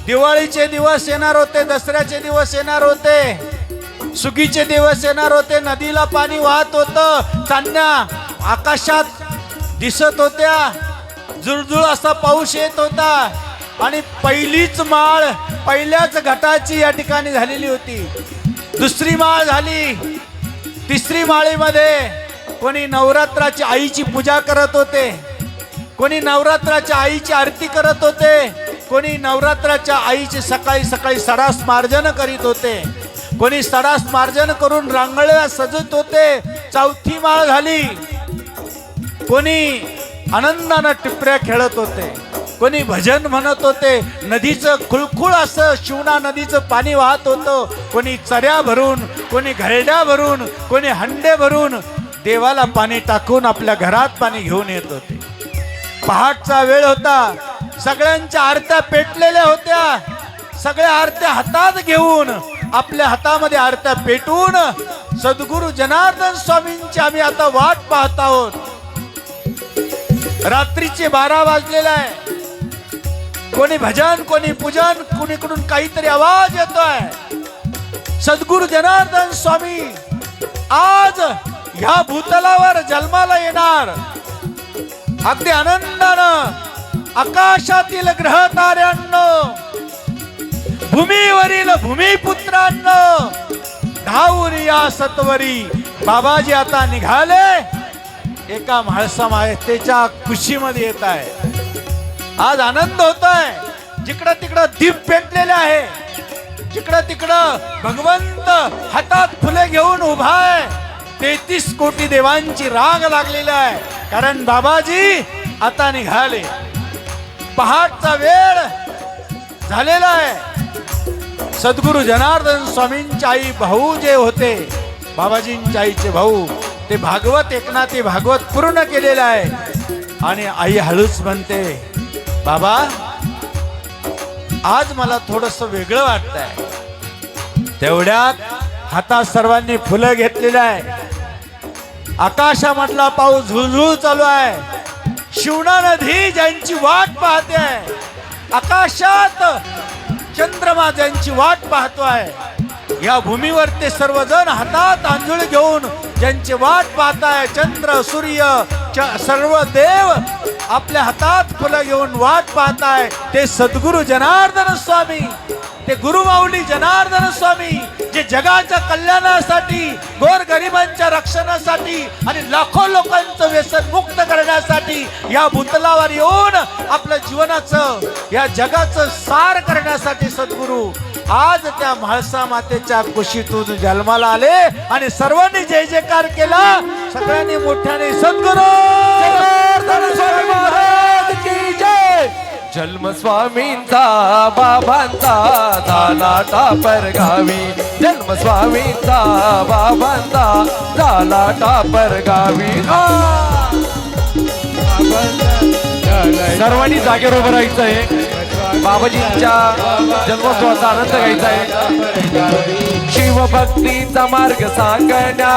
दिवाळीचे दिवस येणार होते, दसऱ्याचे दिवस येणार होते, सुगीचे दिवस येणार होते. नदीला पाणी वाहत होतं. चांदण्या आकाशात दिसत होत्या. जुळजुळ असा पाऊस येत होता आणि पहिलीच माळ पहिल्याच घटाची या ठिकाणी झालेली होती. दुसरी माळ झाली. तिसरी माळीमध्ये कोणी नवरात्राची आईची पूजा करत होते, कोणी नवरात्राच्या आईची आरती करत होते, कोणी नवरात्राच्या आईचे सकाळी सकाळी सडास मार्जन करीत होते, कोणी सडास मार्जन करून रांगोळ्या सजत होते. चौथी माळ झाली. कोणी आनंदानं टिपऱ्या खेळत होते, कोणी भजन म्हणत होते. नदीचं खुळखुळ असं शिवना नदीचं पाणी वाहत होतं. कोणी चऱ्या भरून, कोणी घरड्या भरून, कोणी हंडे भरून देवाला पाणी टाकून आपल्या घरात पाणी घेऊन येत होते. पहाटचा वेळ होता. सगळ्यांच्या आरत्या पेटलेल्या होत्या. सगळ्या आरत्या हातात घेऊन, आपल्या हातामध्ये आरत्या पेटून सद्गुरू जनार्दन स्वामींची आम्ही आता वाट पाहत आहोत. रात्रीचे 12 वाजलेले आहे. कोणी भजन, कोणी पूजन, कोणीकडून काहीतरी आवाज येतोय. सद्गुरू जनार्दन स्वामी आज ह्या भूतलावर जन्माला येणार. अगदी आनंदानं आकाशातील ग्रह ताऱ्यांनो, भूमीवरील भूमिपुत्रांनो धावून या सत्वरी. बाबाजी आता निघाले एका म्हाळसा मातेच्या कुशीमध्ये येत आहे. आज आनंद होतोय. जिकडं तिकडं दीप पेटलेले आहे. जिकडं तिकडं भगवंत हातात फुले घेऊन उभा आहे. 33 कोटी देवांची राग लागलेली आहे. कारण बाबाजी आता निघाले. पहाटचा वेळ झालेला आहे. सद्गुरु जनार्दन स्वामींच्या आई भाऊ जे होते, बाबाजींच्या आईचे भाऊ, ते भागवत एकनाथी भागवत पूर्ण केलेलं आहे. आणि आई हळूच म्हणते, बाबा आज मला थोडस वेगळं वाटतंय. तेवढ्यात हातात सर्वांनी फुलं घेतलेलं आहे. आकाशामधला पाऊस झुळझुळ चालू आहे. शिवना नदी ज्यांची वाट पाहते आहे, आकाशात चंद्रमा ज्यांची वाट पाहतोय, या भूमीवर ते सर्वजण हातात आंधुळ घेऊन ज्यांची वाट पाहताय. चंद्र सूर्य सर्व देव आपल्या हातात फुलं घेऊन वाट पाहताय. ते सद्गुरु जनार्दन स्वामी, ते गुरुमाऊली जनार्दन स्वामी, जे जगाच्या कल्याणासाठी, गोरगरिबांच्या रक्षणासाठी आणि लाखो लोकांचं व्यसन मुक्त करण्यासाठी या भूतलावर येऊन आपल्या जीवनाचं, या जगाचं सार करण्यासाठी सद्गुरु आज त्या म्हाळसा मातेच्या कुशीतून जन्माला आले. आणि सर्वांनी जय जयकार केला. सगळ्यांनी मोठ्याने सद्गुरु जनार्दन स्वामी महाराज की जय. जन्म स्वामींचा बाबांचा झाला टापर गावी. जन्म स्वामींचा बाबांचा झाला टापर गावी. सर्वांनी जागेवर उभं राहायचं आहे. बाबाजींच्या जन्मोत्सवाचा आनंद घ्यायचा आहे. शिवभक्तीचा मार्ग सांगण्या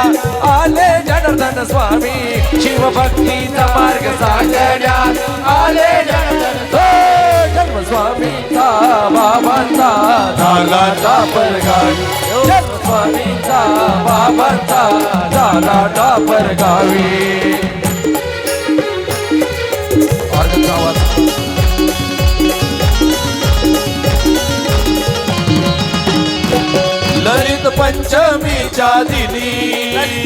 आले जनार्दन स्वामी. शिवभक्तीचा मार्ग सांगण्या आले जनार्दन. जन्म स्वामींचा बाबांचा झाला टापर गावी. जन्म स्वामींचा बाबांचा झाला टापर गावी. ललित पंचमीच्या दिनी,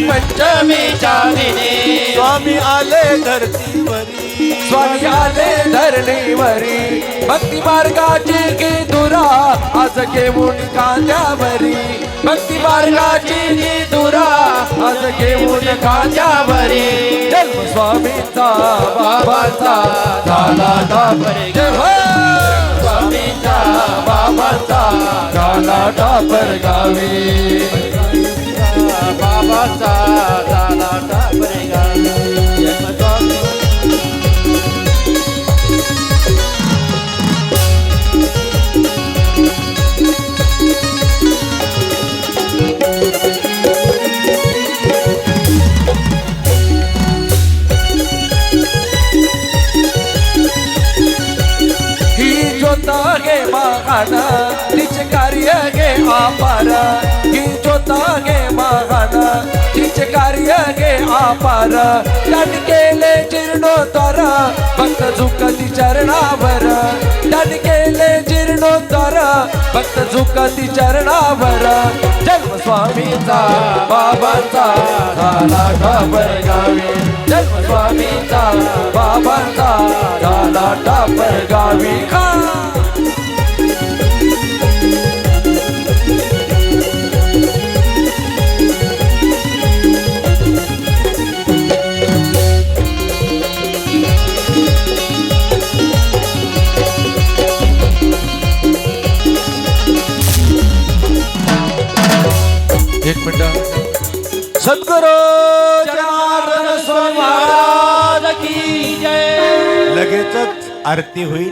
पंचमीच्या दिनी स्वामी आले धरतीवरी. स्वामी आले धरणीवरी. भक्ती मार्गाची की दुरा आज घेऊन कांद्यावरी. भक्ती मार्गाची की दुरा आज घेऊन कांद्यावरी. जन्म स्वामींचा बाबांचा झाला टापर. स्वामींचा बाबांचा झाला टापर गावी. बाबाचा झाला टापर गावी. ही ज्योता गे महान तिचे कार्य गे अपार. ही ज्योता गे महान तिचे कार्य गे अपार. त्यांनी केले जीर्णोद्धार भक्त झुकती चरणावर. त्यांनी केले जीर्णोद्धार भक्त झुकती चरणावर. जन्म स्वामींचा बाबांचा झाला टापर गावी. जन्म स्वामींचा बाबांचा झाला टापर गावी. एक मिनिट. सद्गुरु जनार्दन स्वामी महाराज की जय. लगेचच आरती होईल.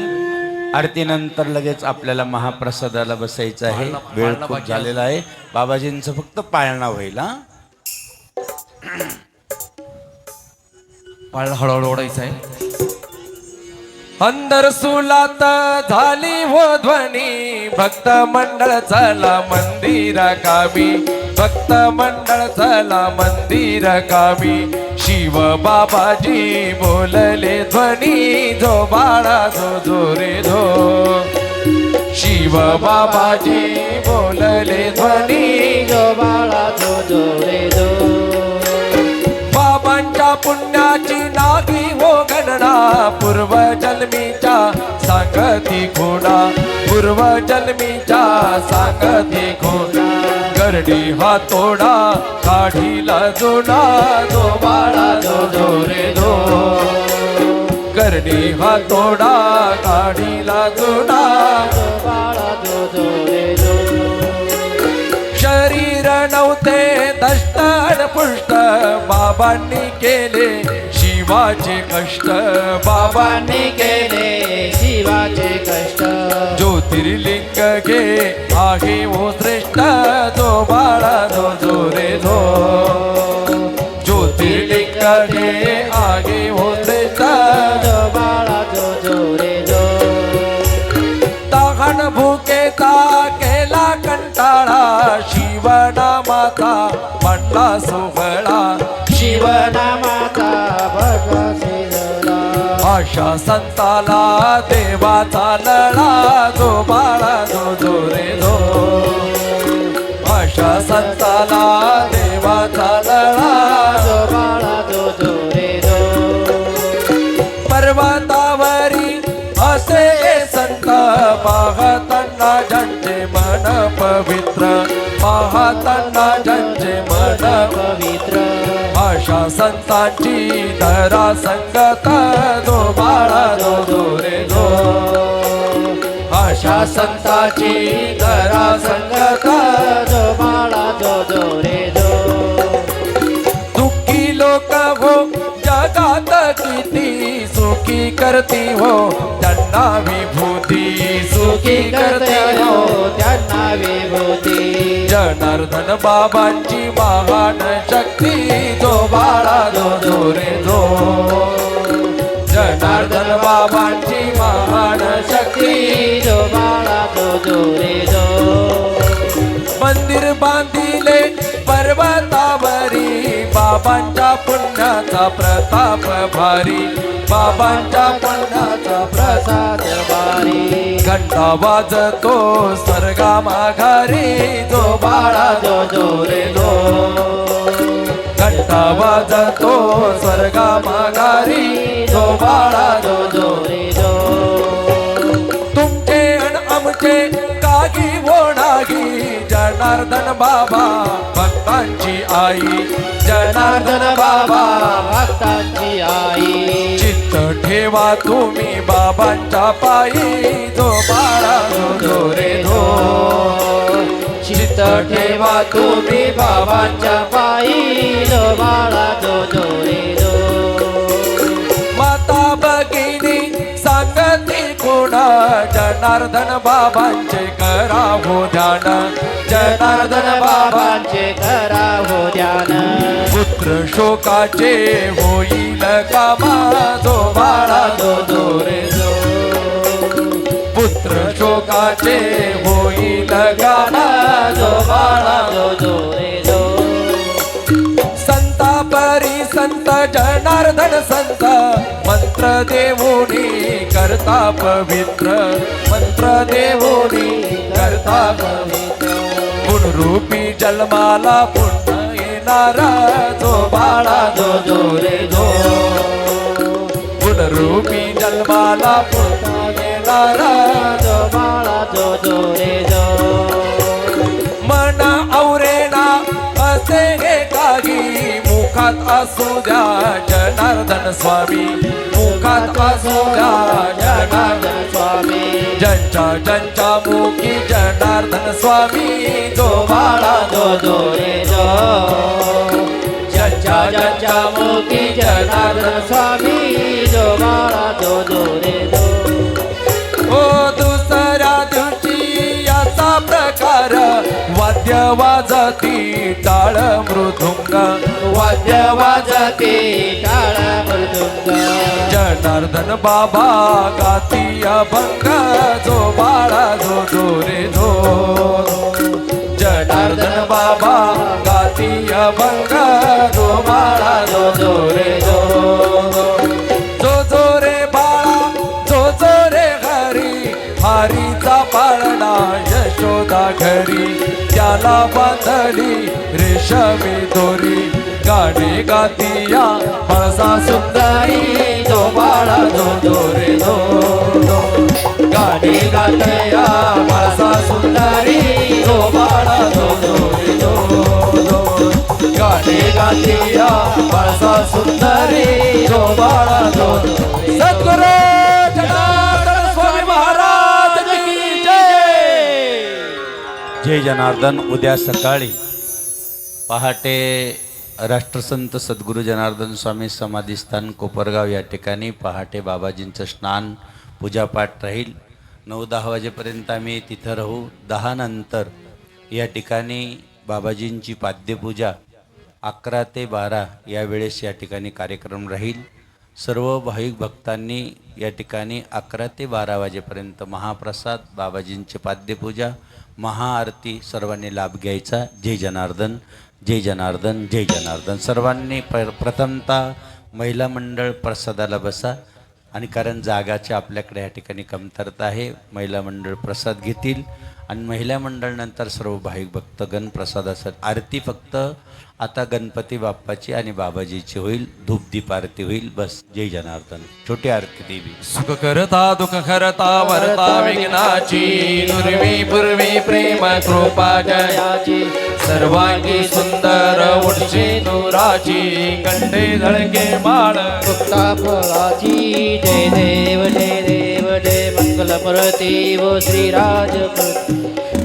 आरतीनंतर लगेच आपल्याला महाप्रसादाला बसायचं आहे. वेळ खूप झालेला आहे. बाबाजींचं फक्त पाळणा होईल. हा, पाळणा हळूहळू ओढायचा आहे. अंदर सुलात झाली हो ध्वनी. भक्त मंडळ चला मंदिर कामी. भक्त मंडळ चला मंदिर कामी. शिव बाबाजी बोलले ध्वनी. जो बाळा जो जो रे धो. शिव शिव बाबाजी बोलले ध्वनी जो बाळा जो जो रे जो बाबांच्या पुण्याची नागी हो गणना पूर्वजन्मीच्या सांगती खुणा पूर्वजन्मीच्या सांगती खुणा गर्डी हा तोडा काढीला जुना जो बाळा जो जो रे जो गर्डी हा तोडा काढीला जुना जो बाळा जो जो रे जो शरीर नव्हते दष्टन पुष्ट बाबांनी केले शिवाचे कष्ट बाबांनी केले शिवाचे कष्ट ज्योतिर्लिंग घे आहे ओ श्रेष्ठ जो बाळा जो जो रे जो ज्योतिर्लिंग घे आहे ओ श्रेष्ठ जो बाळा जो जो रे जो तहान भुकेचा केला कंटाळा शिवनामाचा म्हणला सोहळा शिवनामाचा भगवा शिरला आशा संताला देवाचा लळा जो बाळा जो जो रे जो आशा संताला देवाचा लळा जो बाळा जो जो रे जो पर्वतावरी असे संत पाहताना ज्यांचे मन पवित्र पाहताना ज्यांचे मन पवित्र आशा संतांची धरा संगत जो बाळा जो जो रे जो आशा संतांची धरा संगत जो बाळा जो जो रे जो दुःखी लोक हो जगात किती सुखी करती हो त्यांना विभूती सुखी करते हो त्यांना विभूती जनार्दन बाबांची महान शक्ती जो बाळा जो जो रे जो जनार्दन बाबांची महान शक्ती जो बाळा जो जो रे जो मंदिर बांधिले पर्वतावरी बाबांच्या पुण्याचा प्रताप भारी बाबांच्या पुण्याचा प्रसाद बारी घंटा वाजतो स्वर्गा माघारी जो बाळा जो जो रे जो घंटा वाजतो स्वर्गा माघारी जो बाळा जो जो रे जो तुमचे अन आमचे कागी वोणागी जनार्दन बाबा भक्तांची आई जनार्दन बाबा भक्तांची आई चित्त ठेवा तुम्ही बाबांच्या पायी जो बाळा जो जो रे जो चित्त ठेवा तुम्ही बाबांच्या पायी जो बाळा जो जो रे जो माता भगिनी सांगती कोणा जनार्दन बाबांचे करावो ध्यान जनार्दन बाबांचे करा हो ध्यान पुत्र शोकाचे होईल कामा जो बाळा जो जो रे जो पुत्र शोकाचे होईल कामा जो बाळा जो जो रे जो संता परी संत जनार्दन संत मंत्र देवोनी करता पवित्र मंत्र देवोनी करता पवित्र पुनरूपी जन्माला पुन्हा येणारा जो बाळा जो जो रे जो पुनरूपी जन्माला पुन्हा येणारा जो बाळा जो जो रे जो मन औरेना असे हे काही मुखात असू द्या जनार्दन स्वामी मुखात असू द्या जनार्दन स्वामी ज्यांच्या मुखी जनार्दन स्वामी जो बाळा जो जो रे जो ज्यांच्या मुखी जनार्दन स्वामी जो बाळा जो जो रे जो ओ दुसऱ्या दिवशी याचा प्रकार वाद्य वाजती टाळ मृदुंग वाद्य वाजती टाळ मृदुंग जनार्दन बाबा गाती अभंग जो बाळा जो जो रे जो जनार्दन बाबा गाती अभंग जो बाळा जो जो रे जो जो जो रे बाळा जो जो रे हरी हरीचा पाळणा घरी त्याला बांधली रेशमी दोरी गाणे गातिया पळसा सुंदरी तो बाळा दो दो रे दो दो गाणे गातिया पळसा सुंदरी तो बाळा दो दो रे दो दो गाणे गातिया पळसा सुंदरी तो बाळा दो दो सद्गुरू जनार्दन स्वामी महाराज की जय. जय जनार्दन. उद्या सकाळी पहाटे राष्ट्रसंत सद्गुरू जनार्दन स्वामी समाधीस्थान कोपरगाव या ठिकाणी पहाटे बाबाजींचं स्नान पूजापाठ राहील. 9-10 वाजेपर्यंत आम्ही तिथं राहू. 10 नंतर या ठिकाणी बाबाजींची पाद्यपूजा 11 ते 12 या वेळेस या ठिकाणी कार्यक्रम राहील. सर्व भाविक भक्तांनी या ठिकाणी 11 ते 12 वाजेपर्यंत महाप्रसाद, बाबाजींची पाद्यपूजा, महाआरती सर्वांनी लाभ घ्यायचा. जय जनार्दन, जय जनार्दन, जय जनार्दन. सर्वांनी प्रथमतः महिला मंडळ प्रसादाला बसा आणि कारण जागाच्या आपल्याकडे या ठिकाणी कमतरता आहे. महिला मंडळ प्रसाद घेतील आणि महिला मंडळ नंतर सर्व भाविक भक्तगण प्रसादासाठी. आरती फक्त आता गणपती बाप्पाची आणि बाबाजीची होईल. धूपदीप आरती होईल. बस. जय जनार्दन. छोटी आरती देवी. सुख करता दुःख करता वरता विघ्नाची नुरवी पूर्वी प्रेम कृपा जयाची सर्वांगी सुंदर उडशी नूराची कंठे धडके माळ मुक्ता फळाची जय देव जय देव जय मंगलमूर्ती वो श्रीराजमूर्ती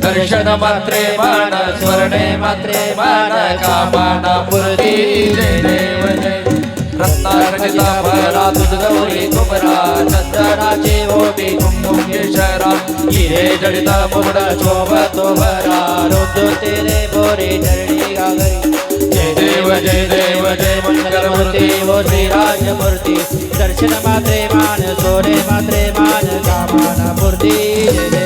दर्शन मात्रे मान स्मरणे मात्रे मान कामना पूर्ती जय देव जय रत्नाखचिता भरा तुझ गौरी कुमरा चंदनाचे ओबी कुंकुम केशरा हिरे जडिता मुकुट शोभतो भरा रोज तेरे बोरे चरणी गागरी जय देव जय मंगलमूर्ती वो श्रीराजमूर्ती दर्शन मात्रे मान सोने मात्रे मान कामना पूर्ती जय देव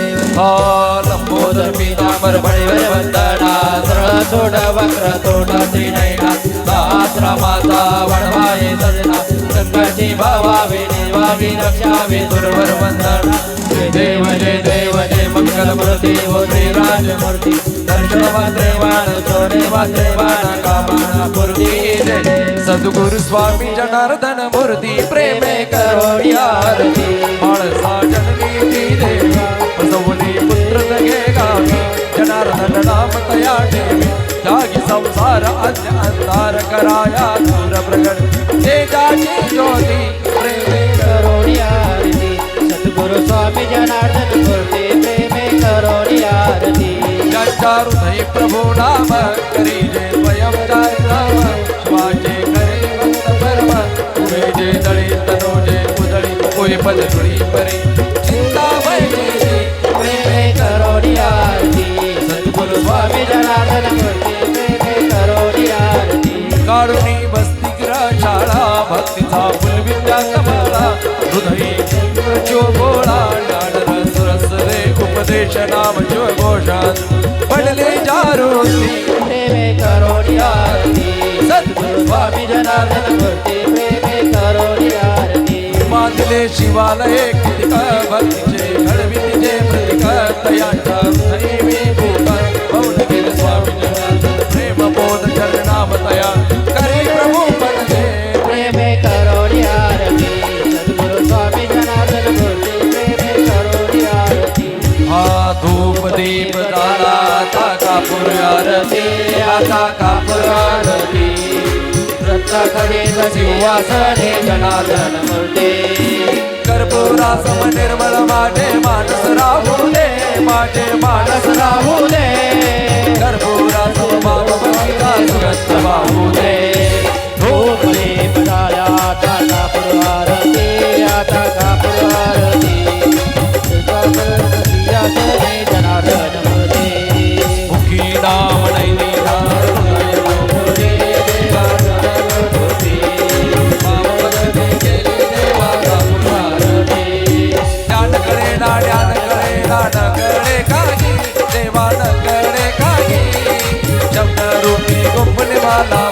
लंबोदर पीतांबर बळीवर वंदना सरळ सोड वक्र तोड त्रिनयना सहस्र माता वडवाये सजना संकटी भावावे निवावी रक्षावे दुर्वर वंदना जय देव जय मंगलमूर्ती वो श्रीराजमूर्ती दर्शन मात्रे मान सोने मात्रे मान कामना पूर्ती जय देव सद्गुरु स्वामी जनार्दन मूर्ती प्रेमे करोडी आरती माळसा जननी देवा प्रसवली पुत्र जगे गावी जनार्दन नाम तया ठेवी जागी संसार अन्य अंधार कराया दूर प्रगट तेजाची ज्योती प्रेमे करोडी आरती सद्गुरु स्वामी जनार्दन मूर्ती प्रेमे करोडी आरती ज्यांच्या हृदय प्रभू नाम करी जे स्वयं जाय शिवाचे करे भक्त परम उभे जे दळी तनोजे उदळी कोई पद तुळी परी चिंता वैजे प्रेमे करोडी आरती सद्गुरु स्वामी जनार्दन मूर्ती प्रेमे करोडी आरती काढुनी वस्ती शाळा भक्तीचा फुलविद्या कमला हृदयी जो गोळा डाडर सुरस रे उपदेश नाम जो घोषात पडले जारुती प्रेमे करोडी आरती सद्गुरु स्वामी जनार्दन मूर्ती प्रेमे करोडी आरती मानले शिवालये कितिक भक्तीचे घडवितीचे प्रतीक तयांच्या हृदयी भूता पौन गेले स्वामी जनार्दन प्रेम बोध चरणाम तया करे प्रभू पदे प्रेमे करोडी आरती सद्गुरु स्वामी जनार्दन मूर्ती प्रेमे करोडी आरती हा धूप दीप झाला आता कापूर आरती आता कापूर आरती रत्नाखडे सिंहासने जनार्दन मूर्ती कर्पूरा सम निर्मळ माझे मानस राहू दे माझे मानस राहू दे कर्पूरा सम भगवंता सुगंध वाहू दे धूप दीप झाला आता कापूर आरती आता कापूर आरती सिंहासने जनार्दन मूर्ती मुखी नाम नैनी कडे काही देवान कडे काही शब्द रूपी गुंफने मला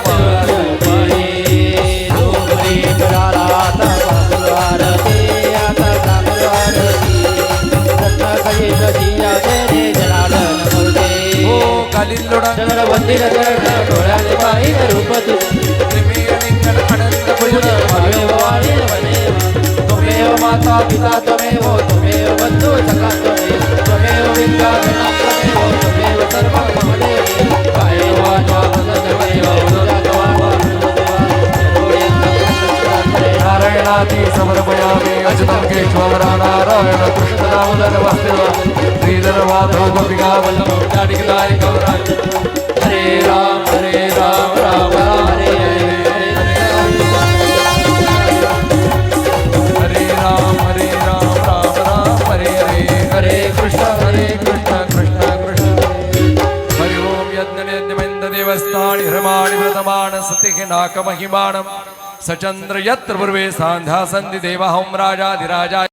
मंदिर कर्ण डोळ्याने पाहिलं रूप तुझं त्रिमेलिंगन अनंत भुजन त्वमेव वाणील वनेव त्वमेव माता पिता त्वमेव त्वमेव बंधू सखा त्वमेव विद्या गणा त्वमेव सर्वं मम देवी कायेन वाचा मनसेनैव नारायणाती समर्पयामि अच्युतं केशवरा नारायण कृष्ण दामोदर वासुदेव श्रीधर माधव गोपिका वल्लभ जानकीदाय गौराज हरे राम राम राम हरे हरे हरे राम राम राम हरे हरे हरे कृष्ण कृष्ण कृष्ण हरि ओम यज्ञ देवस्थानि हृमाणि व्रतमाण सतिः नाकमहिमानं सचंद्र यत्र पूर्वे सांध्या संधि देवा होम राजाधिराजा